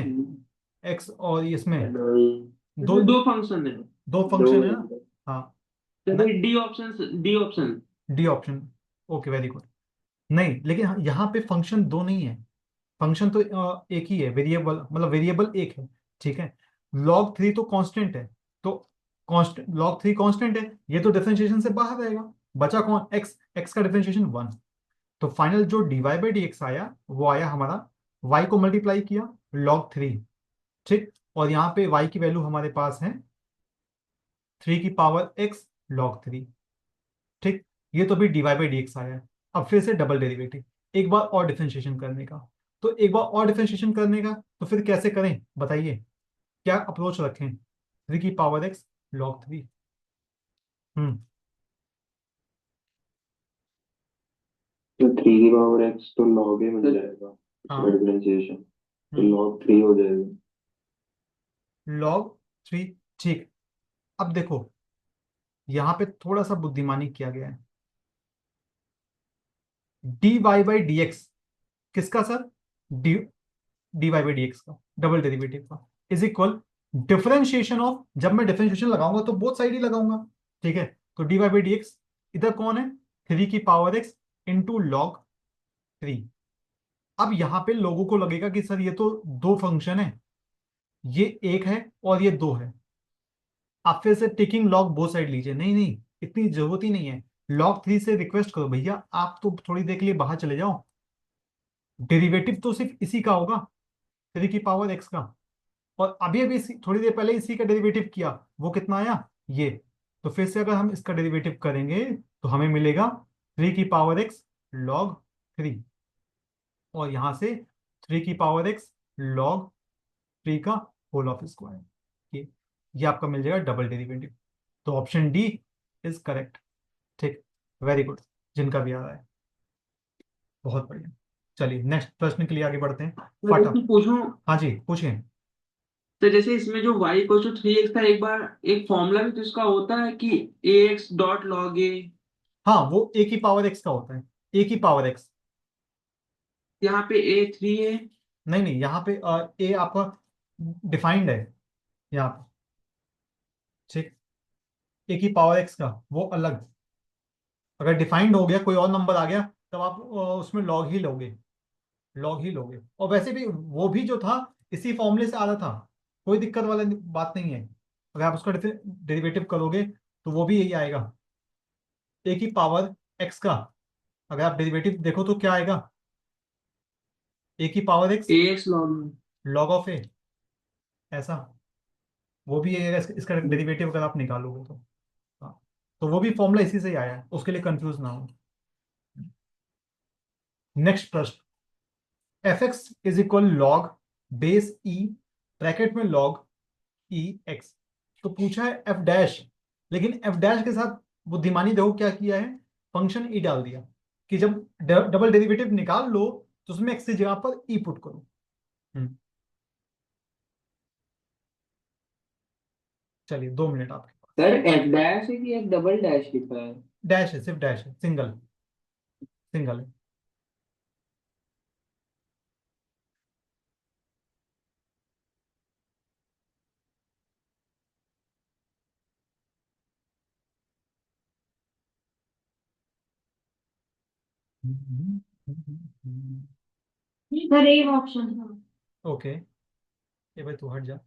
S1: x और इसमें
S3: दो ही।
S1: दो
S4: इसमें दो फंक्शन है।
S1: दो
S3: दो
S1: फंक्शन है ना। हाँ,
S4: तो
S1: ना,
S4: भाई D option, D option.
S1: D option, okay very good. नहीं, लेकिन यहाँ पे फंक्शन दो नहीं है, फंक्शन तो एक ही है, वेरिएबल मतलब वेरिएबल एक है, ठीक है। log 3 तो कांस्टेंट है, तो कांस्टेंट log 3 कांस्टेंट है, ये तो डिफरेंशिएशन से बाहर रहेगा, बचा कौन, x, x का डिफरेंशिएशन 1। तो फाइनल जो dy/dx आया वो आया हमारा, y को मल्टीप्लाई किया log 3, ठीक। और यहाँ पे y की वैल्यू हमारे पास है 3 की पावर x log 3, ठीक। ये तो भी dy/dx आया है। अब फिर से डबल डेरिवेटिव, एक बार और डिफरेंशिएशन करने का, तो एक बार और डिफरेंशिएशन करने का, तो फिर कैसे करें बताइए, क्या अप्रोच रखें, 3 की पावर x log 3। हम्म
S2: तो 3 की पावर x तो log a बन जाएगा, इसका
S1: हाँ,
S2: डिफरेंशिएशन तो log 3 हो जाएगा।
S1: log 3, ठीक। अब देखो, यहाँ पे थोड़ा सा बुद्धिमानी किया गया है, dy/dx किसका सर, डी dy/dx का डबल डेरिवेटिव का इज इक्वल डिफरेंशिएशन ऑफ, जब मैं डिफरेंशिएशन लगाऊंगा तो बोथ साइड ही लगाऊंगा, ठीक है। तो dy/dx इधर कौन है, 3 की पावर x इंटू log 3। अब यहां पे लोगों को लगेगा कि सर ये तो दो फंक्शन है, ये एक है और ये दो है, आप फिर से टेकिंग लॉग बोथ साइड लीजिए, नहीं नहीं, इतनी जरूरत ही नहीं है। log 3 से रिक्वेस्ट करो भैया आप तो थोड़ी देर के लिए बाहर चले जाओ, डेरिवेटिव तो सिर्फ इसी का होगा, 3 की पावर x का, और अभी अभी थोड़ी देर पहले इसी का डेरिवेटिव किया, वो कितना आया ये। तो फिर से अगर हम इसका डेरिवेटिव करेंगे तो हमें मिलेगा 3 की पावर x log 3, और यहां से 3 की पावर x log 3 का होल ऑफ स्क्वायर। ये आपका मिल जाएगा डबल डेरिवेटिव। तो ऑप्शन डी इज करेक्ट। ठीक, वेरी गुड, जिनका भी आ रहा है, बहुत बढ़िया। चलिए नेक्स्ट प्रश्न के लिए आगे बढ़ते हैं।
S4: मैं
S1: फटा,
S4: दोस्तों पूछूं?
S1: हाँ जी पूछिए।
S4: तो जैसे इसमें जो y इक्वल टू 3x था, एक बार एक फॉर्मूला भी तो इसका होता है कि ax डॉट लॉग ए।
S1: हाँ, वो ए की पावर एक्स का होता है, ए की पावर एक्स।
S4: यहाँ पे a 3 है।
S1: नहीं नहीं, यहाँ पे ए आपका डिफाइंड है यहाँ पे। ठीक, ए की पावर एक्स का वो अलग। अगर डिफाइंड हो गया, कोई और नंबर आ गया, तब आप उसमें लॉग ही लोगे, लॉग ही लोगे। और वैसे भी वो भी जो था इसी फॉर्मूले से आ रहा था, कोई दिक्कत वाली बात नहीं है। अगर आप उसका डेरिवेटिव करोगे तो वो भी यही आएगा, ए की पावर एक्स का। अगर आप डेरिवेटिव देखो तो क्या आएगा, ए की पावर एक्स
S4: ax लॉग में।
S1: लॉग ऑफ ए, ऐसा। वो भी आएगा इसका डेरिवेटिव अगर आप निकालोगे तो। हाँ, तो वो भी फॉर्मूला इसी से ही आया है, उसके लिए कंफ्यूज ना हो। नेक्स्ट प्रश्न, F x is equal log base E, bracket में लॉग ई एक्स। तो पूछा है एफ डैश, लेकिन एफ डैश के साथ बुद्धिमानी देखो क्या किया है, फंक्शन ई डाल दिया कि जब डबल डेरिवेटिव निकाल लो तो उसमें एक्स की जगह पर ई पुट करो। चलिए 2 मिनट आपके पास।
S3: सर एफ डैश है कि एक डबल डैश लिखा है?
S1: डैश है, सिर्फ डैश है, सिंगल, सिंगल है।
S5: सर एक ऑप्शन था।
S1: ओके, ये भाई तू हट जा।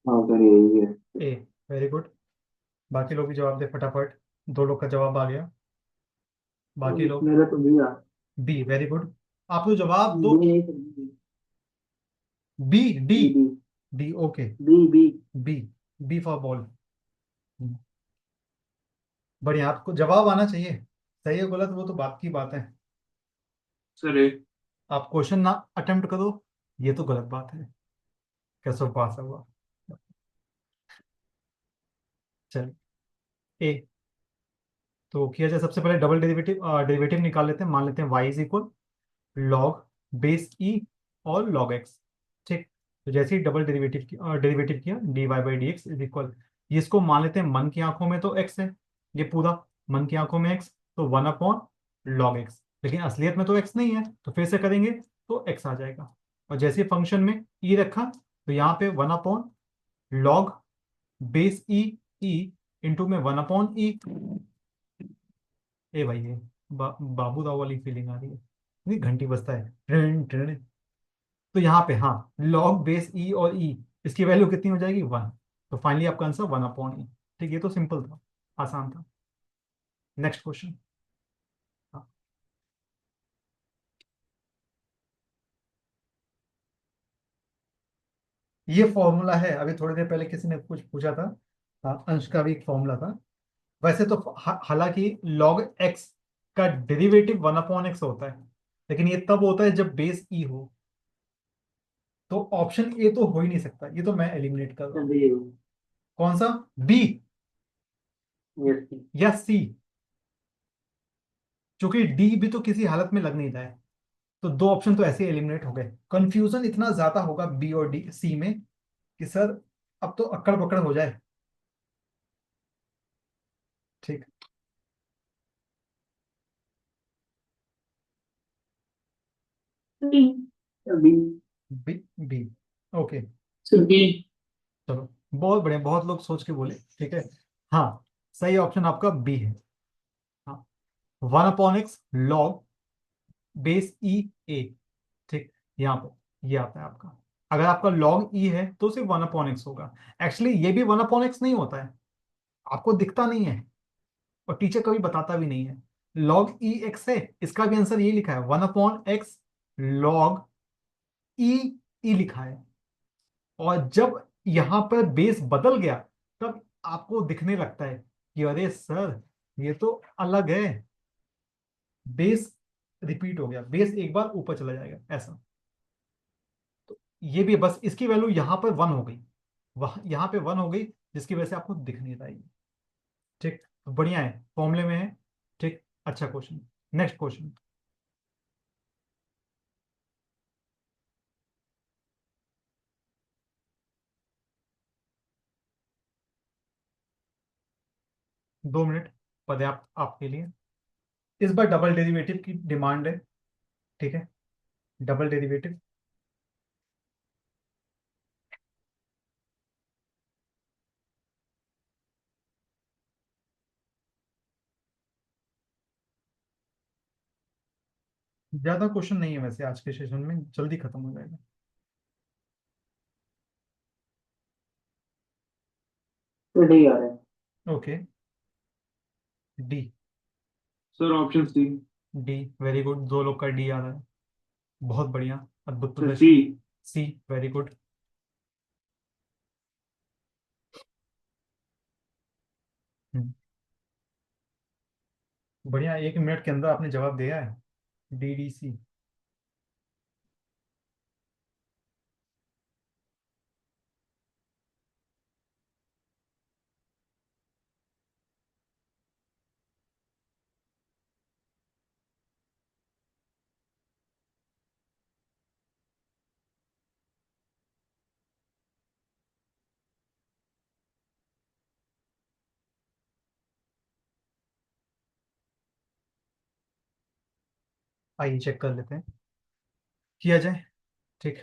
S2: हाँ सर यही है।
S1: ए, वेरी गुड। बाकी लोग भी जवाब दे फटाफट, 2 लोग का जवाब आ गया, बाकी लोग।
S3: मेरा तो दिया।
S1: B, very good. आप तो जवाब दो।
S3: बी नहीं sir,
S1: B, D,
S3: B B
S1: D, okay.
S3: B B.
S1: B, B for ball. बढ़िया, आपको जवाब आना चाहिए, सही है गलत वो तो बात की बात है।
S4: सर
S1: आप क्वेश्चन ना अटेम्प्ट करो, ये तो गलत बात है, कैसे पास हुआ। चलिए, ए, तो किया जाए सबसे पहले डबल डेरिवेटिव, डेरिवेटिव निकाल लेते हैं। मान लेते हैं y is equal log base e और लॉग एक्स। ठीक, तो जैसे ही डबल डेरिवेटिव किया, d y by d x is equal, इसको मान लेते हैं मन की आंखों में तो x है, ये पूरा मन की आंखों में x, तो 1 अपॉन लॉग एक्स। लेकिन असलियत में तो x नहीं है, तो फिर से करेंगे तो x आ जाएगा। और जैसे फंक्शन में e रखा, तो यहाँ पे 1 अपॉन लॉग बेस ई, ई इंटू में 1 अपॉन ई। ए भाई ये बाबू राव वाली फीलिंग आ रही है, नहीं घंटी बजता है ट्रेन ट्रेन। तो यहाँ पे हाँ, लॉग बेस ई और ई, इसकी वैल्यू कितनी हो जाएगी 1। तो फाइनली आपका आंसर 1 अपॉन ई। ठीक, ये तो सिंपल था, आसान था। Next question. हाँ, ये फॉर्मूला है, अभी थोड़ी देर पहले किसी ने कुछ पूछा था। हाँ, अंश का भी एक फॉर्मूला था। वैसे तो हालांकि लॉग एक्स का डेरिवेटिव 1 अपॉन एक्स होता है, लेकिन ये तब होता है जब बेस ई हो। तो ऑप्शन ए तो हो ही नहीं सकता, ये तो मैं एलिमिनेट कर रहा हूँ।
S3: बी।
S1: कौन सा, बी
S3: यस।
S1: या सी? क्योंकि डी भी तो किसी हालत में लग नहीं रहा है, तो 2 ऑप्शन तो ऐसे एलिमिनेट हो गए। कंफ्यूजन इतना ज्यादा होगा बी और डी सी में कि सर अब तो अक्कड़ बक्कड़ हो जाए। ठीक,
S5: B.
S3: B.
S1: B, B, okay.
S4: Sir B.
S1: चलो, बहुत बढ़िया, बहुत लोग सोच के बोले, ठीक है। हाँ, सही ऑप्शन आपका बी है। हाँ, 1 अपॉन एक्स लॉग बेस ई ए। ठीक, यहाँ पर ये आता है आपका। अगर आपका लॉग ई है तो सिर्फ 1 अपॉन एक्स होगा। एक्चुअली ये भी 1 अपॉन एक्स नहीं होता है, आपको दिखता नहीं है और टीचर कभी बताता भी नहीं है। लॉग ई एक्स है, इसका भी आंसर ये लिखा है 1/x लॉग ई, ई लिखा है। और जब यहां पर बेस बदल गया तब आपको दिखने लगता है कि अरे सर ये तो अलग है, बेस रिपीट हो गया, बेस एक बार ऊपर चला जाएगा ऐसा। तो ये भी बस इसकी वैल्यू यहां पर 1 हो गई, वह यहां पे 1 हो गई, जिसकी वजह से आपको दिख नहीं रहा है ये। ठीक, तो बढ़िया है, फॉर्मूले में है। ठीक, अच्छा क्वेश्चन। Next question. दो मिनट पर्याप्त आपके लिए। इस बार डबल डेरिवेटिव की डिमांड है। ठीक है, डबल डेरिवेटिव। ज्यादा क्वेश्चन नहीं है वैसे, आज के सेशन में जल्दी खत्म हो जाएगा।
S3: तो डी आ रहा है।
S1: Okay, D.
S4: Sir option C.
S1: D, very good, दो लोग का डी आ रहा है, बहुत बढ़िया, अद्भुत
S4: सर सी।
S1: प्रदर्शन। सी, वेरी गुड। बढ़िया, 1 मिनट के अंदर आपने जवाब दिया है। डी, डी, सी। आइए चेक कर लेते हैं, किया जाए। ठीक,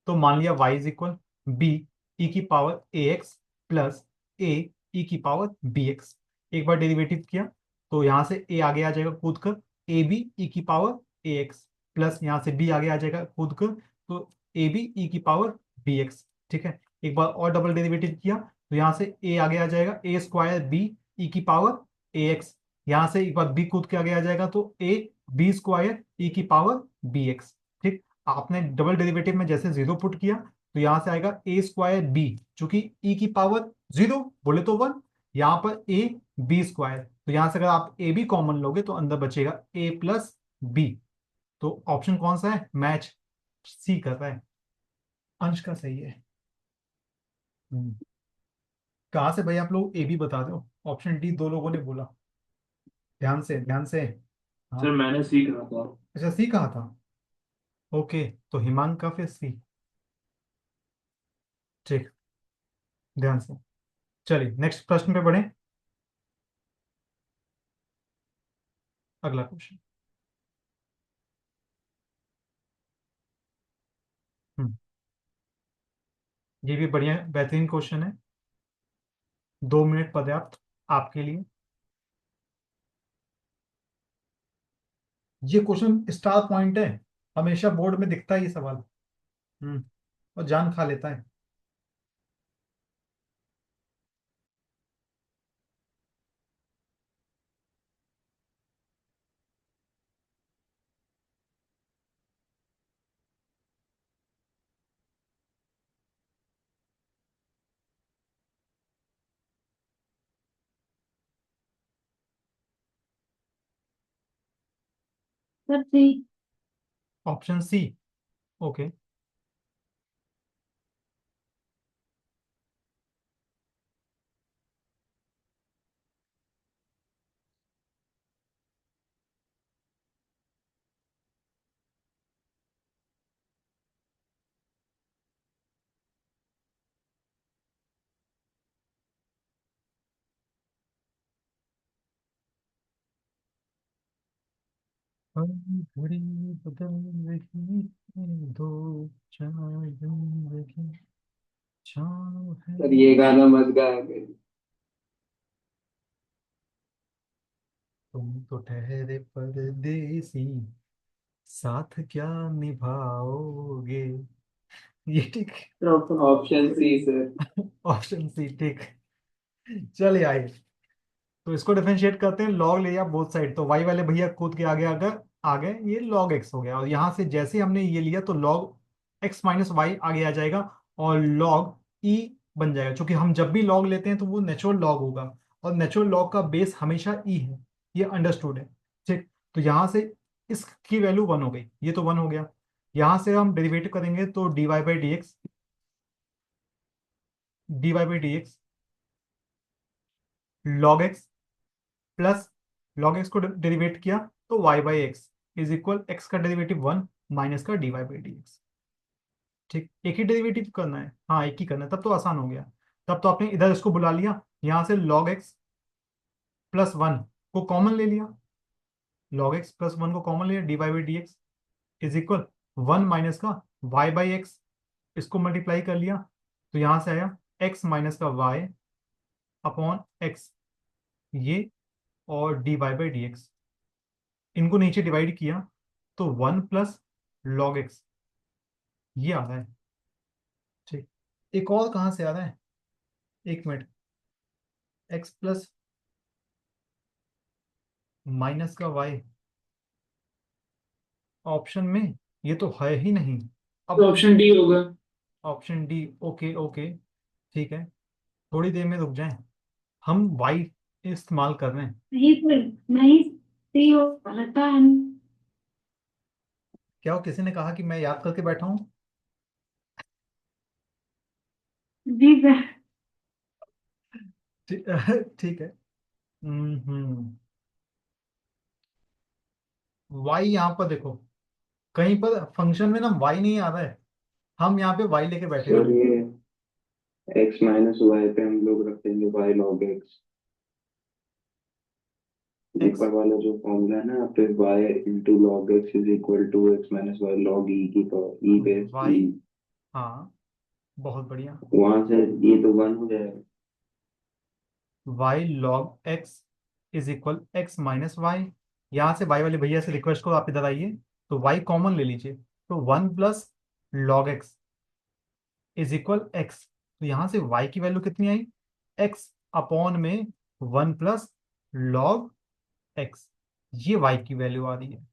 S1: तो मान लिया y is equal b e की power a x plus a e की पावर बी एक्स। एक बार डेरिवेटिव किया तो यहाँ से a आगे आ जाएगा कूद कर, ए बी ई की पावर ए एक्स, प्लस यहाँ से b आगे आ जाएगा कूद कर, तो ए बी ई की पावर बी एक्स। ठीक है, एक बार और डबल डेरिवेटिव किया तो यहाँ से a आगे आ जाएगा ए स्क्वायर बी ई की पावर ए एक्स, यहाँ से एक बार b कूद के आगे आ जाएगा तो ए बी स्क्वायर ई की पावर बी एक्स। ठीक, आपने डबल डेरिवेटिव में जैसे जीरो पुट किया तो यहां से आएगा ए स्क्वायर बी, चूंकि ई की पावर जीरो बोले तो 1, यहां पर ए बी स्क्वायर, तो यहां से अगर आप ए बी कॉमन लोगे तो अंदर बचेगा ए प्लस बी। तो ऑप्शन कौन सा है, मैच सी कर रहा है, अंश का सही है। हम्म, कहाँ से भाई आप लोग ए बी बता रहे हो, ऑप्शन डी दो लोगों ने बोला, ध्यान से ध्यान से। हाँ,
S4: सर मैंने सी कहा था।
S1: अच्छा सी कहा था। ओके, तो हिमांक का फिर सी। ठीक, ध्यान से। चलिए नेक्स्ट प्रश्न पे बढ़े, अगला क्वेश्चन। हम्म, ये भी बढ़िया बेहतरीन क्वेश्चन है, 2 मिनट पर्याप्त आपके लिए। ये क्वेश्चन स्टार पॉइंट है, हमेशा बोर्ड में दिखता है ये सवाल। और जान खा लेता है।
S5: Sir C.
S1: Option C, okay. हर घड़ी बदल रही है, दो चार जिंदगी छाँव है।
S2: सर ये गाना मत गाया करिए।
S1: तुम तो ठहरे परदेसी, साथ क्या निभाओगे। ये ठीक।
S3: Sir option
S2: option C sir.
S1: Option C ठीक। चलिए आइए, तो इसको डिफरेंशिएट करते हैं, लॉग ले लिया बोथ साइड, तो वाई वाले भैया कूद के आगे अगर आ गए, ये लॉग एक्स हो गया, और यहाँ से जैसे हमने ये लिया तो लॉग एक्स माइनस वाई आगे आ जाएगा, और लॉग ई बन जाएगा, क्योंकि हम जब भी लॉग लेते हैं तो वो नेचुरल लॉग होगा, और नेचुरल लॉग का बेस हमेशा ई है, ये अंडरस्टूड है। ठीक, तो यहाँ से इसकी वैल्यू वन हो गई, ये तो वन हो गया। यहाँ से हम डेरिवेटिव करेंगे तो dy by dx log x plus log x को डेरिवेट किया तो y by x is equal x का डेरिवेटिव वन माइनस का dy बाई डी एक्स। ठीक, एक ही डेरिवेटिव करना है, हाँ एक ही करना है, तब तो आसान हो गया। तब तो आपने इधर इसको बुला लिया, यहाँ से log x प्लस वन को कॉमन ले लिया, log x प्लस वन को कॉमन लिया, dy by d x is equal one minus का y बाई एक्स, इसको मल्टीप्लाई कर लिया, तो यहाँ से आया x माइनस का y अपॉन एक्स, ये और dy बाई डी एक्स, इनको नीचे डिवाइड किया तो वन प्लस लॉग एक्स, ये आ रहा है। ठीक, एक और कहाँ से आ रहा है, एक मिनट, एक्स प्लस माइनस का वाई ऑप्शन में, ये तो है ही नहीं। अब
S4: तो ऑप्शन डी होगा।
S1: ऑप्शन डी, ओके ओके, ठीक है, थोड़ी देर में रुक जाएं, हम वाई इस्तेमाल कर रहे हैं।
S5: नहीं सर, नहीं सही हो रहता है।
S1: क्या वो किसी ने कहा कि मैं याद करके बैठा हूँ?
S5: जी सर।
S1: ठीक ठीक है। वाई यहाँ पर देखो, कहीं पर फंक्शन में ना वाई नहीं आ रहा है, हम यहाँ पे वाई लेके बैठे
S2: सर
S1: हैं।
S2: ये x माइनस वाई पे हम लोग रखेंगे y log x। ऊपर वाला जो फॉर्मूला है ना, फिर y into log x is equal to x minus y log e की power e base
S1: y,
S2: e।
S1: हाँ बहुत बढ़िया,
S2: वहां से ये तो वन हो जाएगा।
S1: Y log x is equal x minus y, यहाँ से वाई वाले भैया से रिक्वेस्ट करो आप इधर आइए, तो वाई कॉमन ले लीजिए, तो one plus log x is equal x, तो यहाँ से वाई की वैल्यू कितनी आई, एक्स अपॉन में वन प्लस लॉग एक्स, ये वाई की वैल्यू आ रही है।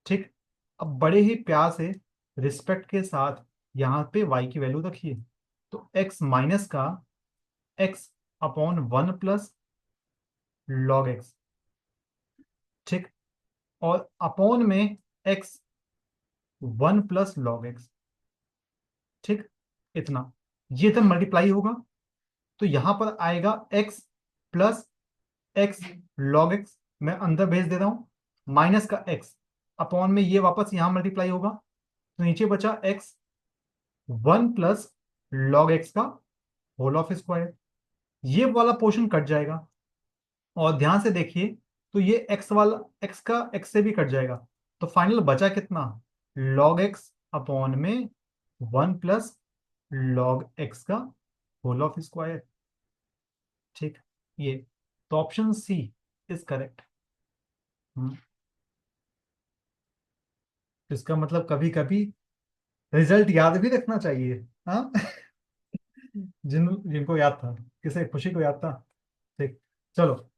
S1: ठीक, अब बड़े ही प्यार से रिस्पेक्ट के साथ यहाँ पे वाई की वैल्यू रखिए, तो एक्स माइनस का x upon one plus log x. ठीक, और अपॉन में x one plus log x. ठीक, इतना, ये तो मल्टीप्लाई होगा, तो यहां पर आएगा x plus x log x, मैं अंदर भेज दे रहा हूं, माइनस का एक्स अपॉन में ये वापस यहां मल्टीप्लाई होगा, तो नीचे बचा x one plus log x का होल ऑफ स्क्वायर, ये वाला पोर्शन कट जाएगा, और ध्यान से देखिए तो ये एक्स वाला एक्स का एक्स से भी कट जाएगा, तो फाइनल बचा कितना, लॉग एक्स अपॉन में वन प्लस लॉग एक्स का होल ऑफ स्क्वायर। ठीक, ये तो ऑप्शन सी इज करेक्ट। इसका मतलब कभी कभी रिजल्ट याद भी रखना चाहिए, हाँ जिनको याद था, किसे खुशी को याद था। ठीक, चलो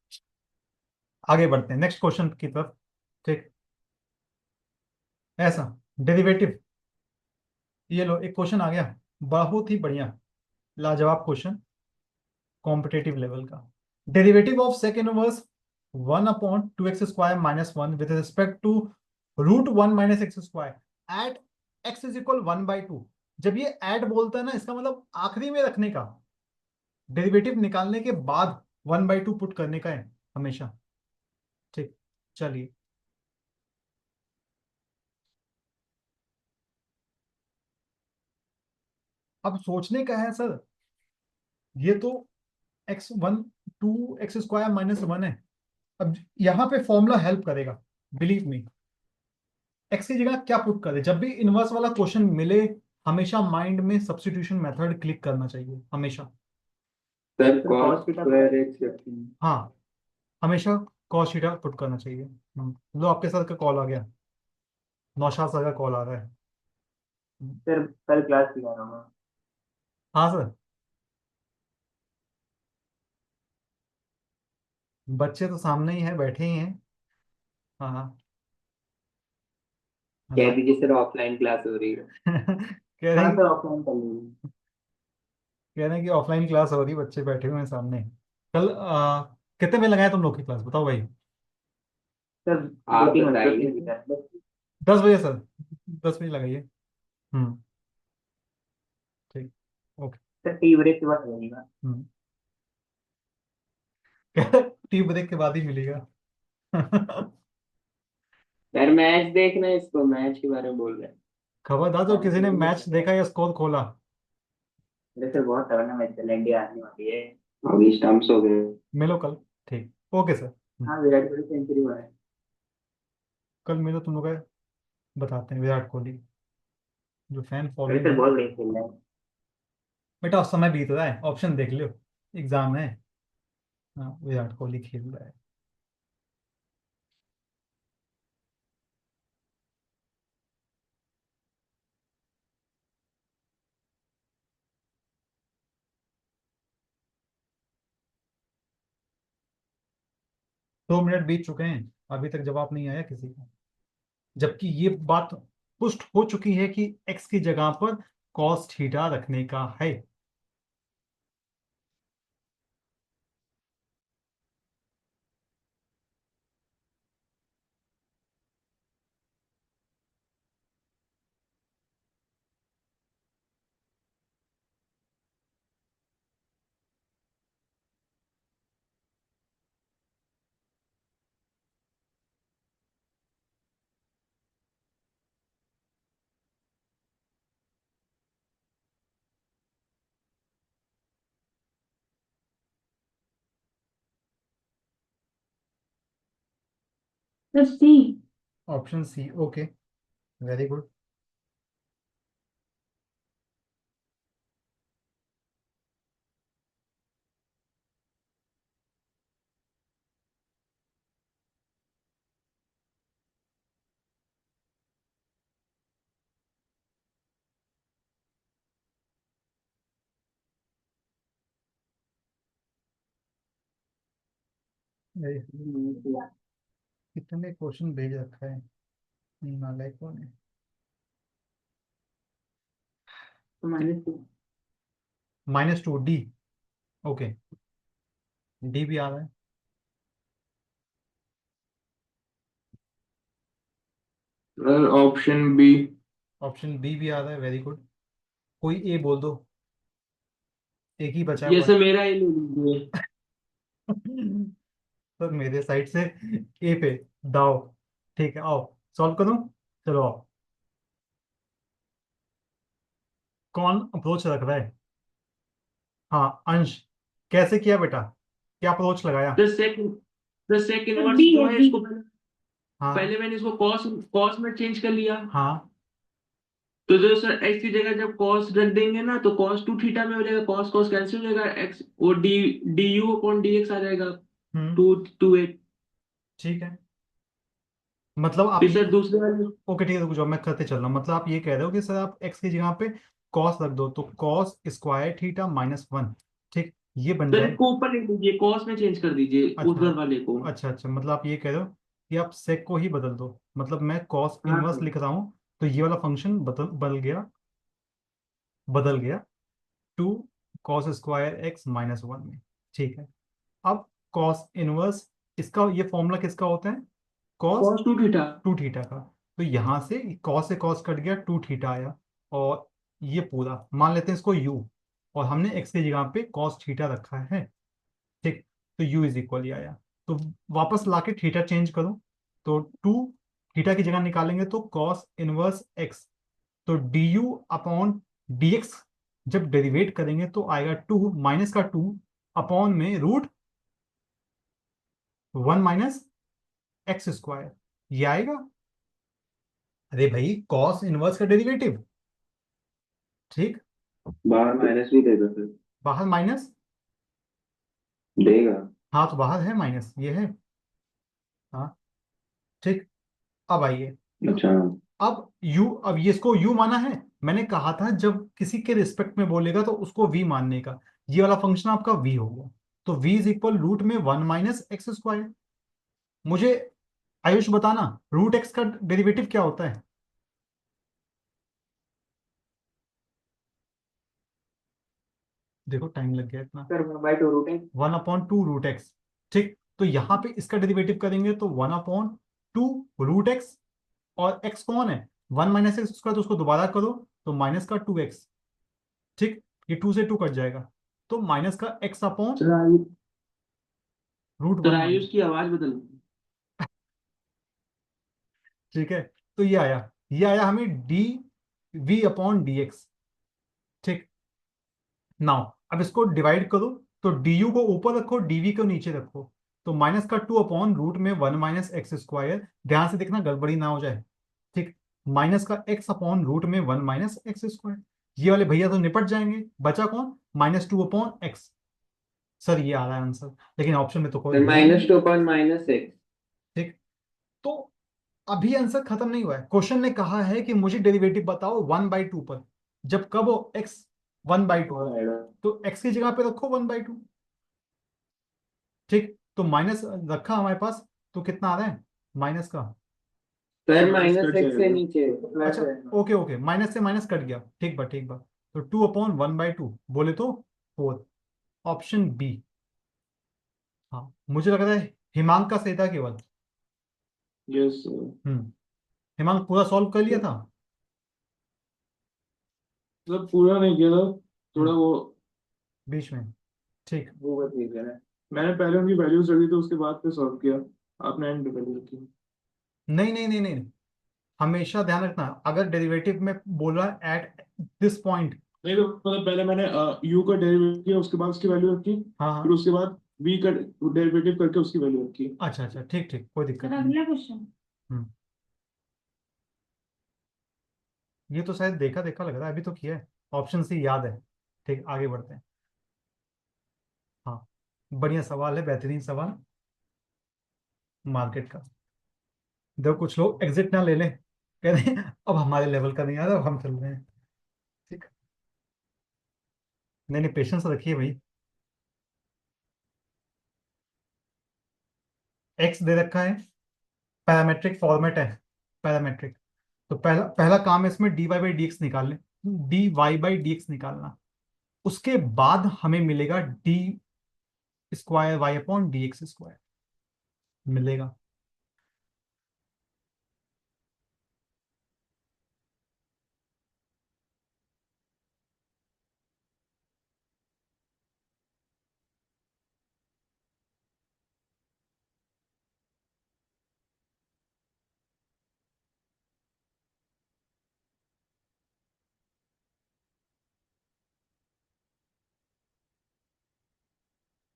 S1: आगे बढ़ते हैं नेक्स्ट क्वेश्चन की तरफ। ठीक, ऐसा डेरिवेटिव, ये लो एक क्वेश्चन आ गया, बहुत ही बढ़िया, लाजवाब क्वेश्चन, कॉम्पिटेटिव लेवल का। Derivative of second inverse one upon two x square minus one with respect to root one minus x square at x is equal one by two. जब ये एट बोलता है ना, इसका मतलब आखिरी में रखने का, डेरिवेटिव निकालने के बाद वन बाई टू पुट करने का है हमेशा। ठीक, चलिए अब सोचने का है सर, ये तो x one two x square minus one है, अब यहाँ पे फॉर्मूला हेल्प करेगा, बिलीव मी। एक्स की जगह क्या पुट करें, जब भी इनवर्स वाला क्वेश्चन मिले हमेशा माइंड में सब्स्टिट्यूशन मेथड क्लिक करना चाहिए हमेशा।
S2: सर
S3: तो
S2: cos
S3: cos theta
S2: square x रखेंगे।
S1: हाँ, हमेशा cos थीटा पुट करना चाहिए। लो आपके सर का कॉल आ गया, नौशाद सर का कॉल आ रहा है।
S3: सर कल क्लास की रहा हूँ।
S1: हाँ सर, बच्चे तो सामने ही है, बैठे ही हैं। हाँ हाँ।
S3: कह दीजिए सर ऑफलाइन क्लास हो रही है।
S1: कह रहे
S3: हाँ
S1: हैं,
S3: सर ऑफलाइन कर लीजिए।
S1: कह रहे हैं कि ऑफलाइन क्लास हो रही, बच्चे बैठे हुए हैं सामने। कल कितने में लगाए तुम लोग की क्लास, बताओ भाई।
S3: सर
S2: आप
S3: 2-3 घंटे
S2: बताइए।
S3: की है बस।
S1: 10 बजे सर, 10 बजे लगाइए। हम्म। ठीक। ओके।
S3: सर टी ब्रेक के बाद लगेगा।
S1: हम्म। टी ब्रेक के बाद ही मिलेगा।
S2: यार मैच देखना है, इसको मैच के बारे में बोल रहे हैं।
S1: खबरदार जो किसी ने मैच देखा या स्कोर खोला।
S3: अरे सर बहुत तगड़ा मैच चल इंडिया आने वाली है।
S2: अभी स्टंप्स हो गए।
S1: मिलो कल। ठीक, ओके सर।
S3: हाँ विराट कोहली सेंचुरी हुआ है।
S1: कल मिलो तुम लोग का, बताते हैं विराट कोहली, जो फैन
S3: अरे
S1: फॉलोइंग
S3: सर
S1: है।
S3: बहुत बढ़िया खेल रहा है।
S1: बेटा उस समय बीत रहा है, ऑप्शन देख लो, एग्जाम है। हाँ, विराट कोहली खेल रहा है। 2 मिनट बीत चुके हैं, अभी तक जवाब नहीं आया किसी का, जबकि ये बात पुष्ट हो चुकी है कि एक्स की जगह पर कॉस थीटा रखने का है।
S5: Sir C.
S1: Option C, okay, very good. कितने क्वेश्चन भेज रखा है नालायकों ने।
S3: तो -2।
S1: -2 डी, ओके, डी भी आ रहा है।
S4: Option B.
S1: ऑप्शन बी भी आ रहा है, वेरी गुड। कोई ए बोल दो, एक ही बचा
S4: ये
S1: हुआ
S4: से मेरा ही ले लीजिए।
S1: है। तो मेरे साइड से ए पे दाव। ठीक है, आओ सॉल्व करो। चलो आओ। कौन अप्रोच रख रहा है? हाँ अंश, कैसे किया बेटा, क्या अप्रोच लगाया?
S4: The sec
S5: sir
S4: inverse
S5: b
S4: जो
S5: है
S4: है
S5: बी।
S4: इसको
S1: हाँ
S4: पहले मैंने इसको कॉस कॉस में चेंज कर लिया।
S1: हाँ।
S4: तो जो सर एक्स की जगह जब कॉस रख देंगे ना तो कॉस टू थीटा में हो जाएगा, कॉस कॉस कैंसिल हो जाएगा, एक्स वो d u upon d x आ जाएगा।
S1: हम्म।
S4: 2/8।
S1: ठीक है, मतलब आप
S4: फिर
S1: ये,
S4: सर दूसरे वाले।
S1: ओके ठीक है, रुक जाओ मैं करते चल रहा हूँ। मतलब आप ये कह रहे हो कि सर आप एक्स की जगह पे कॉस रख दो, तो कॉस स्क्वायर थीटा -1, ठीक, ये बन
S4: सर
S1: जाए।
S4: इसको ऊपर लिख दीजिए, कॉस में चेंज कर दीजिए
S1: अच्छा
S4: उधर वाले को।
S1: अच्छा अच्छा, मतलब आप ये कह रहे हो कि आप सेक को ही बदल दो, मतलब मैं कॉस
S4: हाँ
S1: इनवर्स
S4: सर।
S1: लिख रहा हूँ, तो ये वाला फंक्शन बदल गया 2 कॉस स्क्वायर एक्स -1 में। ठीक है, अब कॉस इनवर्स, इसका ये फॉर्मूला किसका होता है? Cos
S4: cos two theta.
S1: 2 theta का। तो यहाँ से कॉस कट गया, 2 थीटा आया, और ये पूरा मान लेते हैं इसको u, और हमने x की जगह पे कॉस थीटा रखा है, ठीक, तो u इज इक्वल ही आया। तो वापस लाके थीटा चेंज करो, तो 2 थीटा की जगह निकालेंगे तो कॉस इनवर्स x, तो D u upon d x, जब डेरिवेट करेंगे तो आएगा 2 माइनस का 2 अपॉन में √1 माइनस एक्स स्क्वायर, ये आएगा। अरे भाई कॉस इनवर्स का डेरिवेटिव, ठीक,
S2: बाहर माइनस भी देगा फिर।
S1: बाहर माइनस,
S2: देगा।
S1: हाँ तो बाहर है माइनस, ये है। हाँ, ठीक, अब आइए,
S2: अच्छा।
S1: अब ये इसको u माना है। मैंने कहा था जब किसी के रिस्पेक्ट में बोलेगा तो उसको v मानने का, ये वाला फंक्शन आपका v होगा। तो v इज इक्वल रूट में 1 - x²। मुझे आयुष बताना, रूट एक्स का डेरिवेटिव क्या होता है? देखो टाइम लग गया इतना।
S3: सर 1/2 रूट है।
S1: 1/2 रूट एक्स। ठीक, तो यहां पे इसका डेरिवेटिव करेंगे तो 1/2 रूट एक्स, और x कौन है? 1 - x², तो उसको दोबारा करो तो माइनस का 2x। ठीक, ये 2 से 2 कट जाएगा, तो माइनस का x अपॉन
S3: सर आइए।
S1: रूट
S4: तो
S1: 1
S4: आयुष की आवाज बदल।
S1: ठीक है, तो ये आया हमें d v upon d x. ठीक, नाउ अब इसको डिवाइड करो, तो डी यू को ऊपर रखो, डीवी को नीचे रखो, तो माइनस का 2/√में 1 - x²। ध्यान से देखना गड़बड़ी ना हो जाए। ठीक, माइनस का x अपॉन √में 1 - x²। ये वाले भैया तो निपट जाएंगे, बचा कौन? -2/x। सर ये आ रहा है आंसर, लेकिन ऑप्शन में तो कोई
S2: सर
S1: है ही नहीं।
S2: -2/-x।
S1: ठीक, तो अभी आंसर खत्म नहीं हुआ है। क्वेश्चन ने कहा है कि मुझे डेरिवेटिव बताओ 1/2 पर, जब कब हो x 1/2, तो x की जगह पे रखो 1/2। ठीक, तो माइनस रखा हमारे पास, तो कितना आ रहा है माइनस का?
S2: सर
S3: माइनस कट
S2: -x से
S3: जाएगा।
S2: नीचे।
S3: प्लस
S1: अच्छा,
S3: है।
S1: ओके ओके, माइनस से माइनस कट गया, ठीक बा ठीक बा। तो 2/1/2 बोले तो 4, ऑप्शन बी। हाँ, मुझे लग रहा है हिमांक का सही था केवल।
S4: यस।
S1: हम्म, हिमांक पूरा सॉल्व कर लिया था।
S4: मतलब पूरा नहीं किया था, थोड़ा
S1: हम्म,
S4: वो।
S1: बीच में। ठीक,
S3: वो बस ठीक है।
S4: मैंने पहले उनकी वैल्यूज रखी थी, उसके बाद फिर सॉल्व किया। आपने एंड पे वैल्यू रखी।
S1: नहीं नहीं नहीं नहीं, हमेशा ध्यान रखना, अगर डेरिवेटिव में बोल रहा है एट दिस पॉइंट।
S4: नहीं तो मतलब पहले मैंने यू का डेरिवेटिव किया, उसके बाद उसकी वैल्यू रखी।
S1: हाँ
S4: फिर
S1: हाँ,
S4: उसके बाद वी का डेरिवेटिव करके उसकी वैल्यू रखी।
S1: अच्छा अच्छा, ठीक ठीक, कोई दिक्कत
S5: सर
S1: नहीं।
S5: अगला क्वेश्चन।
S1: हम्म, ये तो शायद देखा देखा लग रहा है, अभी तो किया है, ऑप्शन सी याद है। ठीक, आगे बढ़ते हैं। हाँ, बढ़िया सवाल है, बेहतरीन सवाल मार्केट का। जब कुछ लोग एग्जिट ना ले लें, कह रहे हैं, अब हमारे लेवल का नहीं आ रहा, अब हम चल रहे हैं। ठीक, नहीं नहीं, पेशेंस रखिए भाई। एक्स दे रखा है, पैरामेट्रिक फॉर्मेट है, पैरामेट्रिक। तो पहला पहला काम है इसमें dy/dx निकाल लें, dy/dx निकालना। उसके बाद हमें मिलेगा d²y/dx² मिलेगा।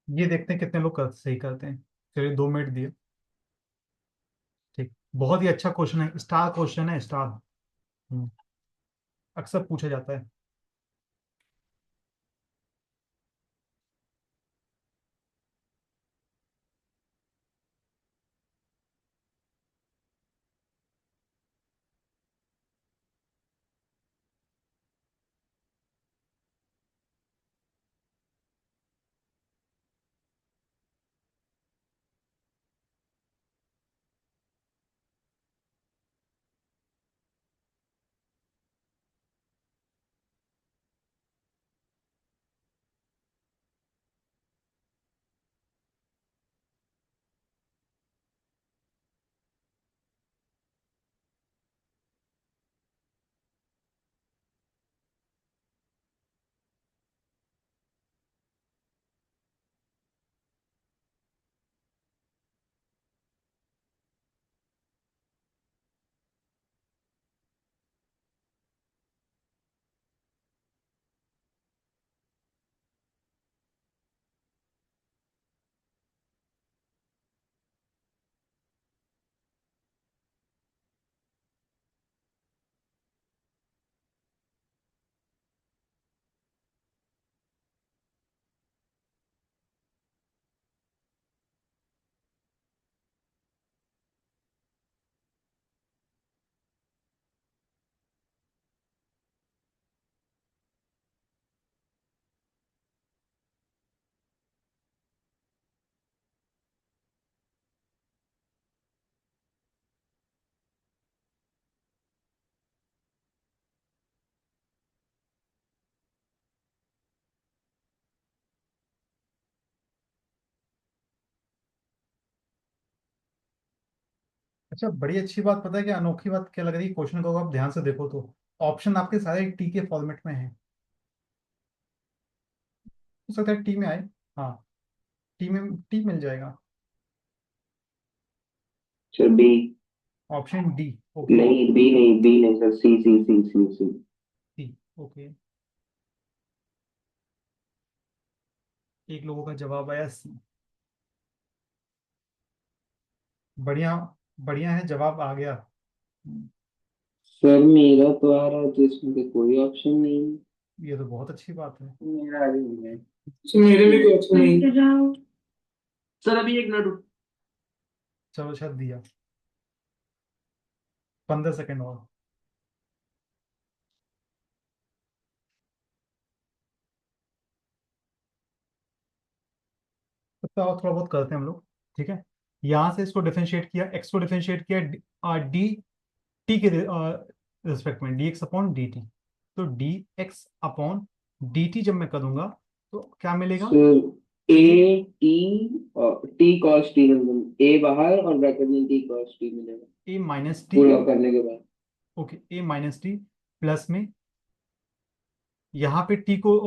S1: ये देखते हैं कितने लोग सही करते हैं। चलिए 2 मिनट दिए। ठीक, बहुत ही अच्छा क्वेश्चन है, स्टार क्वेश्चन है, स्टार। अक्सर पूछा जाता है। अच्छा, बड़ी अच्छी बात, पता है क्या अनोखी बात क्या लग रही है क्वेश्चन को आप ध्यान से देखो तो ऑप्शन आपके सारे टी के फॉर्मेट में है। हो सकता है टी में आए। हाँ, टी में टी मिल जाएगा।
S2: Sir B.
S1: Option D. Okay.
S2: नहीं बी नहीं, बी नहीं sir, C C C C C.
S1: C. Okay, एक लोगों का जवाब आया सी। बढ़िया, बढ़िया है, जवाब आ गया।
S2: सर मेरा तो आ रहा है तो इसमें तो कोई ऑप्शन नहीं है।
S1: ये तो बहुत अच्छी बात है।
S3: मेरा अभी नहीं है। तो मेरे में कोई ऑप्शन नहीं।
S5: फिर आओ।
S4: सर अभी एक मिनट रुक।
S1: चलो शायद दिया, 15 सेकेंड और। तो और थोड़ा बहुत करते हैं हम लोग। ठीक है, यहाँ से इसको डिफरेंशिएट किया, एक्स को डिफरेंशिएट किया डी टी के रिस्पेक्ट में, d x upon d t. तो d x upon d t जब मैं करूंगा तो क्या मिलेगा?
S2: सर
S1: ये
S2: ए टी और टी कॉस टी, मतलब ए बाहर और ब्रैकेट में टी कॉस टी मिलेगा
S1: ए माइनस टी।
S2: पूरा करने के बाद।
S1: ओके, ए माइनस टी प्लस में यहाँ पे टी को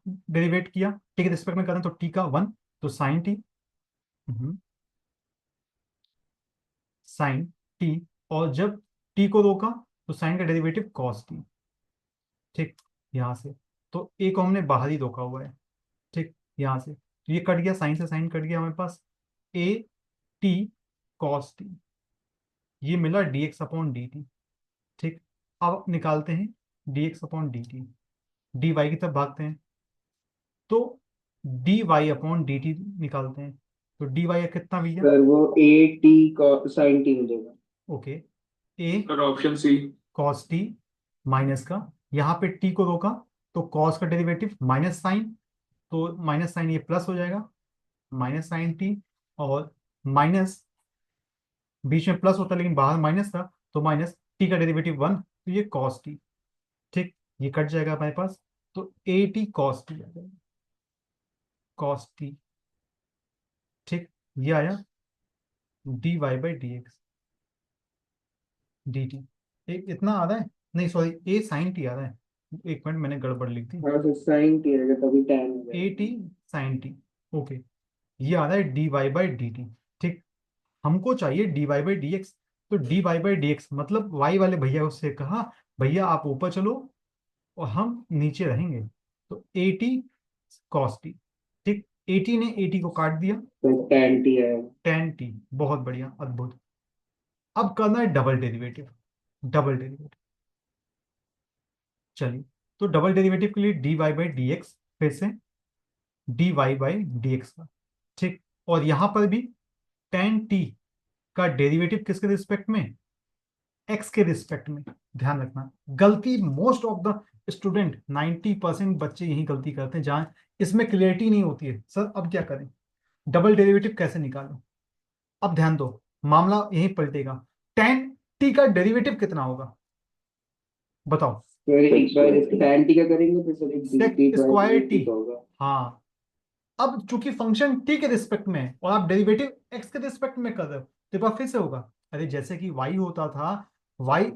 S1: डेरिवेट किया, टी के रिस्पेक्ट में करें तो टी का वन, तो साइन टी, साइन टी। और जब टी को रोका तो साइन का डेरिवेटिव कॉस टी। ठीक, यहाँ से तो ए को हमने बाहर ही रोका हुआ है। ठीक, यहाँ से तो ये कट गया, साइन से साइन कट गया, हमारे पास ए टी कॉस टी, ये मिला d x upon d t. ठीक, अब निकालते हैं d x upon d t, d y की तरफ भागते हैं तो d y upon d t निकालते हैं। तो डी वाई कितना भैया?
S2: सर वो ए टी साइन टी मिलेगा।
S1: ओके, ए
S3: और option C.
S1: Cos t minus का, यहाँ पे टी को रोका तो कॉस का डेरिवेटिव माइनस साइन, तो माइनस साइन ये प्लस हो जाएगा, माइनस साइन टी। और माइनस, बीच में प्लस होता लेकिन बाहर माइनस था, तो माइनस टी का डेरिवेटिव वन, तो ये कॉस टी। ठीक, ये कट जाएगा हमारे पास, तो ए टी कॉस टी आ जाएगा, कॉस टी। ठीक, ये आया d y by d x d t. एक इतना आ रहा है, नहीं सॉरी, ए साइन टी आ रहा है, एक मिनट मैंने गड़बड़ लिख दी।
S2: हाँ सर साइन टी रहेगा तभी टैन हो
S1: ए टी
S2: जाएगा।
S1: Sine t. ओके, ये आ रहा है d y by d t. ठीक, हमको चाहिए d y by d x. तो d y by d x मतलब वाई वाले भैया उससे कहा भैया आप ऊपर चलो और हम नीचे रहेंगे, तो ए टी कॉस टी। ठीक, ए टी ने ए टी को काट दिया,
S2: तो टैन टी आएगा।
S1: Ten T. बहुत बढ़िया, अद्भुत। अब करना है डबल डेरिवेटिव, डबल डेरिवेटिव। चलिए, तो डबल डेरिवेटिव के लिए d y by d x, फिर से d y by d x का। ठीक, और यहां पर भी टेन टी का डेरिवेटिव किसके रिस्पेक्ट में? एक्स के रिस्पेक्ट में। ध्यान रखना, गलती मोस्ट ऑफ द स्टूडेंट 90% बच्चे यही गलती करते हैं जहां इसमें क्लियरिटी नहीं होती है, सर अब क्या करें, डबल डेरिवेटिव कैसे निकालें। अब ध्यान दो, मामला यही पलटेगा। टेन टी का डेरिवेटिव कितना होगा बताओ?
S2: सर एक बार टैन टी का करेंगे तो सर एक
S1: sec
S2: d
S1: square
S2: by
S1: t.
S2: T का होगा।
S1: हाँ, अब चूंकि फंक्शन टी के रिस्पेक्ट में है और आप डेरिवेटिव एक्स के रिस्पेक्ट में कर रहे हो, तो एक बार फिर से होगा। अरे जैसे कि वाई होता था, वाई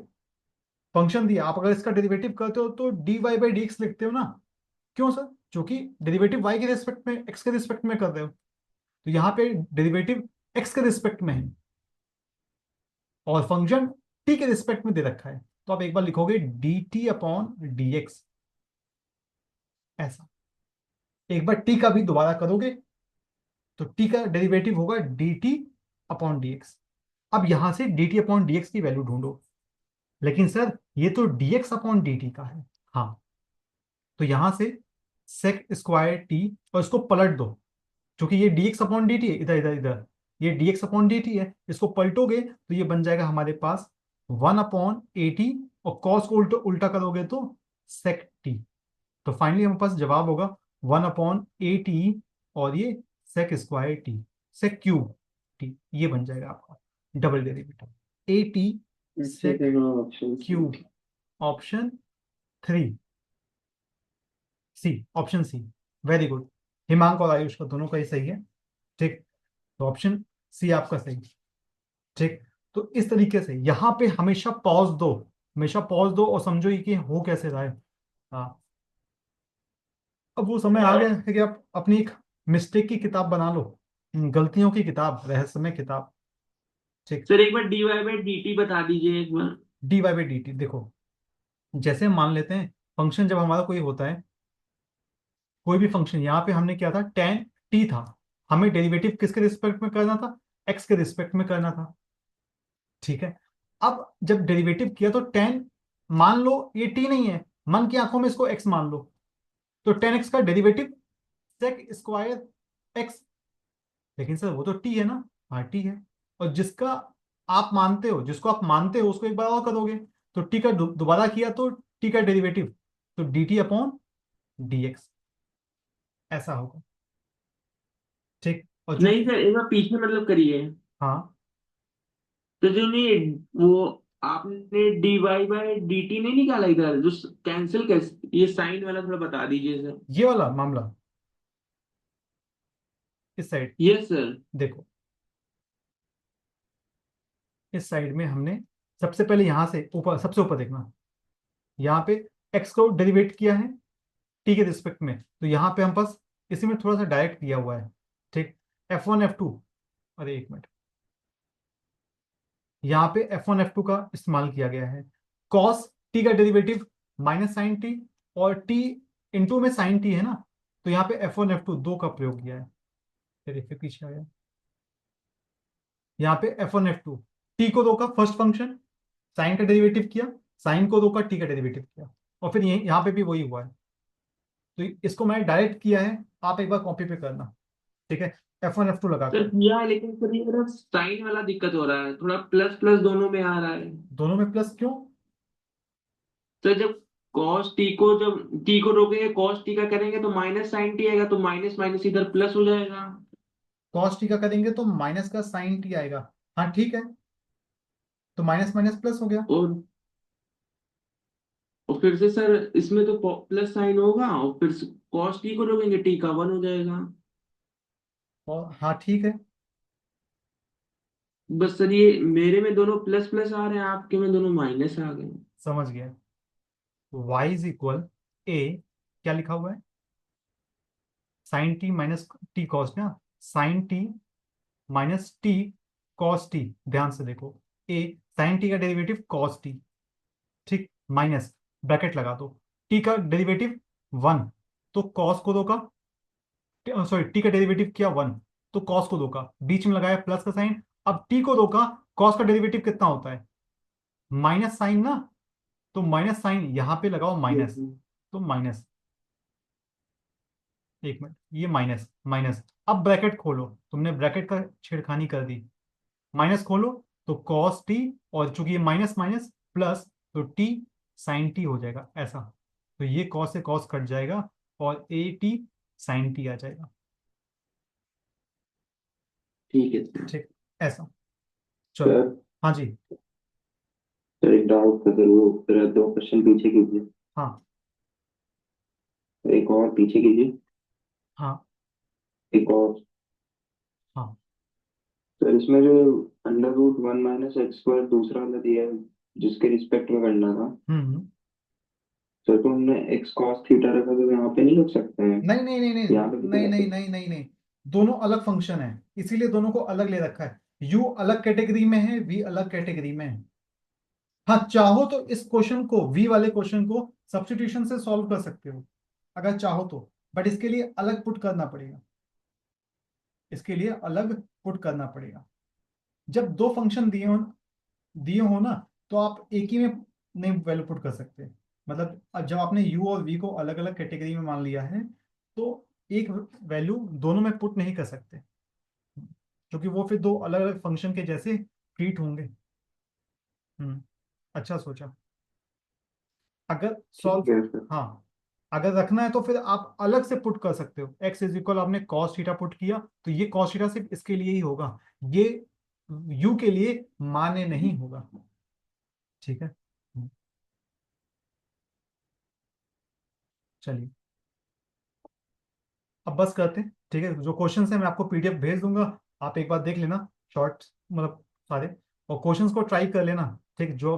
S1: फंक्शन दिया, आप अगर इसका डेरिवेटिव करते हो तो d y by d x लिखते हो ना। क्यों सर? क्योंकि डेरिवेटिव वाई के रिस्पेक्ट में, एक्स के रिस्पेक्ट में कर रहे हो, तो यहाँ पे डेरिवेटिव एक्स के रिस्पेक्ट में है और फंक्शन टी के रिस्पेक्ट में दे रखा है, तो आप एक बार लिखोगे D T upon d x, ऐसा। एक बार टी का भी दोबारा करोगे तो टी का डेरिवेटिव होगा D T upon d x. अब यहां से D T upon d x की वैल्यू ढूंढो, लेकिन सर ये तो d x upon d T का है। हाँ, तो यहां से सेक स्क्वायर टी, और इसको पलट दो, क्योंकि ये D x upon d T है, इधर इधर इधर, ये D x upon d T है, इसको पलटोगे तो ये बन जाएगा हमारे पास वन अपॉन ए टी, और कॉस को उल्टा उल्टा करोगे तो सेक टी। तो फाइनली हमारे पास जवाब होगा वन अपॉन ए टी, और ये sec square t, sec cube t, ये बन जाएगा आपका डबल डेरिवेटिव ए टी
S2: अच्छा
S1: सेक
S2: सर हाँ option
S1: cube. Option three, C, option C. Very good, Himank और आयुष का दोनों का ही सही है। ठीक, तो ऑप्शन सी आपका सही। ठीक, तो तो इस तरीके से यहाँ पे हमेशा पॉज दो, हमेशा पॉज दो और समझो ये कि हो कैसे रहा है। हाँ, अब वो समय आ गया है कि आप अपनी एक मिस्टेक की किताब बना लो, गलतियों की किताब, रहस्यमय किताब। ठीक।
S4: सर एक बार dy बाई dt बता दीजिए एक बार।
S1: D y by d t देखो, जैसे हम मान लेते हैं फंक्शन जब हमारा कोई होता है, कोई भी फंक्शन, यहाँ पे हमने क्या था, टेन टी था, हमें डेरिवेटिव किसके रिस्पेक्ट में करना था, एक्स के रिस्पेक्ट में करना था। ठीक है, अब जब डेरिवेटिव किया तो टेन, मान लो ये टी नहीं है, मन की आंखों में इसको एक्स मान लो, तो टेन एक्स का डेरिवेटिव सेक स्क्वायर एक्स, लेकिन सर वो तो टी है ना। हाँ टी है, और जिसका आप मानते हो, जिसको आप मानते हो उसको एक बार और करोगे, तो टी का दोबारा किया तो टी का डेरिवेटिव, तो D T upon d x, ऐसा होगा। ठीक, और
S4: नहीं
S1: चूंकि
S4: सर एक बार पीछे मतलब करिए।
S1: हाँ,
S4: तो जो नहीं वो आपने dy बाई dt नहीं निकाला इधर, जो कैंसिल कैसे, ये साइन वाला थोड़ा बता दीजिए सर।
S1: ये वाला मामला इस साइड
S4: यस सर।
S1: देखो, इस साइड में हमने सबसे पहले यहां से ऊपर, सबसे ऊपर देखना, यहाँ पे एक्स को डेरिवेट किया है टी के रिस्पेक्ट में, तो यहाँ पे हम पास इसी में थोड़ा सा डायरेक्ट दिया हुआ है। ठीक, एफ वन एफ टू, अरे एक मिनट, यहाँ पे एफ वन एफ टू का इस्तेमाल किया गया है, कॉस टी का डेरिवेटिव माइनस साइन टी, और टी इंटू में साइन टी है ना, तो यहाँ पे एफ वन एफ टू दो का प्रयोग किया है। फिर पीछे आया, यहाँ पे F one F two, T को दो का फर्स्ट फंक्शन, साइन का डेरिवेटिव किया, साइन को दो का टी का डेरिवेटिव किया, और फिर यहाँ पे भी वही हुआ है, तो इसको मैंने डायरेक्ट किया है, आप एक बार कॉपी पे करना। ठीक है, एफ वन एफ टू लगा
S4: सर
S1: कर,
S4: किया है, लेकिन सर ये मेरा साइन वाला दिक्कत हो रहा है, थोड़ा प्लस प्लस दोनों में आ रहा है।
S1: दोनों में प्लस क्यों?
S4: सर जब cos t को, जब t को रोकेंगे cos t का करेंगे तो माइनस साइन t आएगा, तो माइनस माइनस इधर प्लस हो जाएगा।
S1: कॉस टी का करेंगे तो माइनस का साइन टी आएगा। हाँ ठीक है, तो माइनस माइनस प्लस हो गया।
S4: और फिर से सर इसमें तो प्लस साइन होगा, और फिर cos t को रोकेंगे t का 1 हो जाएगा।
S1: और हाँ ठीक है,
S4: बस सर ये मेरे में दोनों प्लस प्लस आ रहे हैं, आपके में दोनों माइनस आ गए।
S1: समझ गया। y इज इक्वल ए, क्या लिखा हुआ है, sine t minus t cos ना, sine t minus t cos t, ध्यान से देखो, ए साइन टी का डेरिवेटिव कॉस टी, ठीक, माइनस ब्रैकेट लगा दो, टी का डेरिवेटिव वन, तो कॉस को दो का, सॉरी टी का डेरिवेटिव किया वन, तो कॉस को दो का, बीच में लगाया प्लस का साइन, अब टी को दो का, कॉस का डेरिवेटिव कितना होता है, माइनस साइन ना, तो माइनस साइन यहां पे लगाओ माइनस, तो माइनस, एक मिनट, ये माइनस माइनस, अब ब्रैकेट खोलो, तुमने ब्रैकेट का छेड़खानी कर दी, माइनस खोलो तो कॉस टी, और चूंकि ये माइनस माइनस प्लस, तो टी साइन टी हो जाएगा ऐसा, तो ये कॉस से कॉस कट जाएगा और ए टी साइन टी आ जाएगा।
S4: ठीक है सर।
S1: ठीक, ऐसा, चलो।
S2: सर
S1: हाँ जी।
S2: सर एक डाउट था सर, वो फिर दो क्वेश्चन पीछे कीजिए,
S1: हाँ
S2: एक और पीछे कीजिए,
S1: हाँ
S2: एक और।
S1: हाँ,
S2: सर इसमें जो under root one minus x square दूसरा वाला दिया है, जिसके रिस्पेक्ट में करना था,
S1: हम्म,
S2: सर तो हमने एक्स कॉस थीटा रखा, तो यहाँ पे नहीं रख सकते हैं?
S1: नहीं नहीं नहीं नहीं
S2: यहाँ पे भी तो
S1: नहीं
S2: रख
S1: नहीं
S2: सकते
S1: नहीं नहीं नहीं, दोनों अलग फंक्शन है, इसीलिए दोनों को अलग ले रखा है, यू अलग कैटेगरी में है, वी अलग कैटेगरी में है। हाँ चाहो तो इस क्वेश्चन को, वी वाले क्वेश्चन को सब्स्टिट्यूशन से सॉल्व कर सकते हो अगर चाहो तो, बट इसके लिए अलग पुट करना पड़ेगा, इसके लिए अलग पुट करना पड़ेगा। जब दो फंक्शन दिए हो ना, तो आप एक ही में नहीं वैल्यू पुट कर सकते, मतलब अब जब आपने u और v को अलग अलग कैटेगरी में मान लिया है, तो एक वैल्यू दोनों में पुट नहीं कर सकते, क्योंकि वो फिर दो अलग अलग फंक्शन के जैसे ट्रीट होंगे। अच्छा सोचा, अगर
S2: ठीक
S1: सॉल्व,
S2: है सर।
S1: हाँ अगर रखना है तो फिर आप अलग से पुट कर सकते हो, x इज इक्वल आपने कॉस थीटा पुट किया, तो ये कॉस थीटा सिर्फ इसके लिए ही होगा, ये u के लिए मान्य नहीं होगा। ठीक है, चलिए अब बस करते हैं। ठीक है, जो क्वेश्चन है मैं आपको पीडीएफ भेज दूंगा, आप एक बार देख लेना, शॉर्ट मतलब सारे, और क्वेश्चंस को ट्राई कर लेना, ठीक, जो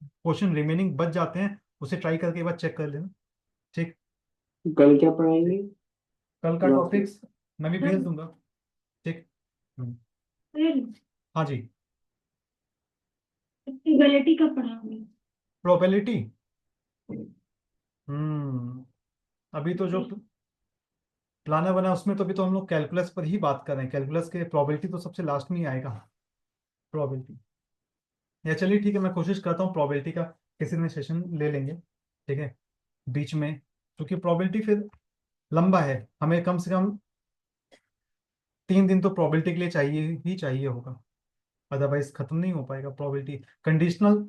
S1: क्वेश्चन रिमेनिंग बच जाते हैं उसे ट्राई करके एक बार चेक कर लेना, ठीक।
S3: कल क्या पढ़ाएंगे?
S1: कल का
S3: Yes.
S1: टॉपिक्स मैं भी भेज दूंगा, ठीक।
S5: फिर
S1: हाँ जी।
S5: प्रोबेबिलिटी का पढ़ाऊंगी।
S1: प्रोबेबिलिटी, अभी तो जो प्लानर बना उसमें तो अभी तो हम लोग कैलकुलस पर ही बात कर रहे हैं, कैलकुलस के प्रोबेबिलिटी तो सबसे लास्ट में ही आएगा, प्रोबेबिलिटी। या चलिए ठीक है, मैं कोशिश करता हूँ प्रोबेबिलिटी का किसी दिन सेशन ले लेंगे, ठीक है, बीच में, क्योंकि प्रोबेबिलिटी फिर लंबा है, हमें कम से कम 3 दिन तो प्रोबेबिलिटी के लिए चाहिए ही चाहिए होगा, अदरवाइज खत्म नहीं हो पाएगा प्रोबेबिलिटी। कंडीशनल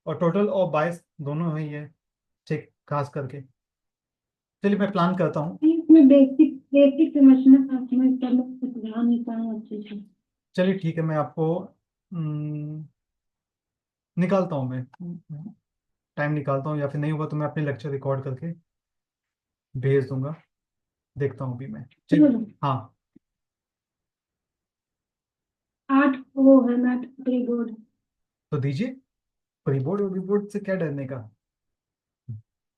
S1: और टोटल और बायस दोनों ही है, ठीक, खास करके। चलिए मैं प्लान करता हूँ।
S5: इसमें बेसिक बेसिक समझना था, समझ कर मैं कुछ ध्यान नहीं पाऊँ अच्छे से।
S1: चलिए ठीक है, मैं आपको निकालता हूँ, मैं टाइम निकालता हूँ, या फिर नहीं होगा तो मैं अपने लेक्चर रिकॉर्ड करके भेज दूंगा, देखता हूँ अभी मैं, ठीक।
S5: चलो,
S1: हाँ
S5: 8 वो है मैथ बोर्ड।
S1: तो दीजिए, प्रीबोर्ड और रीबोर्ड से क्या डरने का,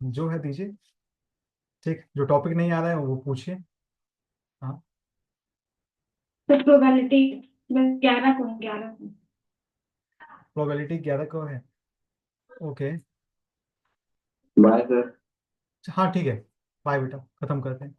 S1: जो है दीजिए, ठीक, जो टॉपिक नहीं आ रहा है वो पूछिए। हाँ
S5: तो प्रोबेबिलिटी 11 को है, 11 को।
S1: प्रोबेबिलिटी 11 को है, ओके।
S2: Bye sir.
S1: हाँ ठीक है, बाय बेटा, खत्म करते हैं।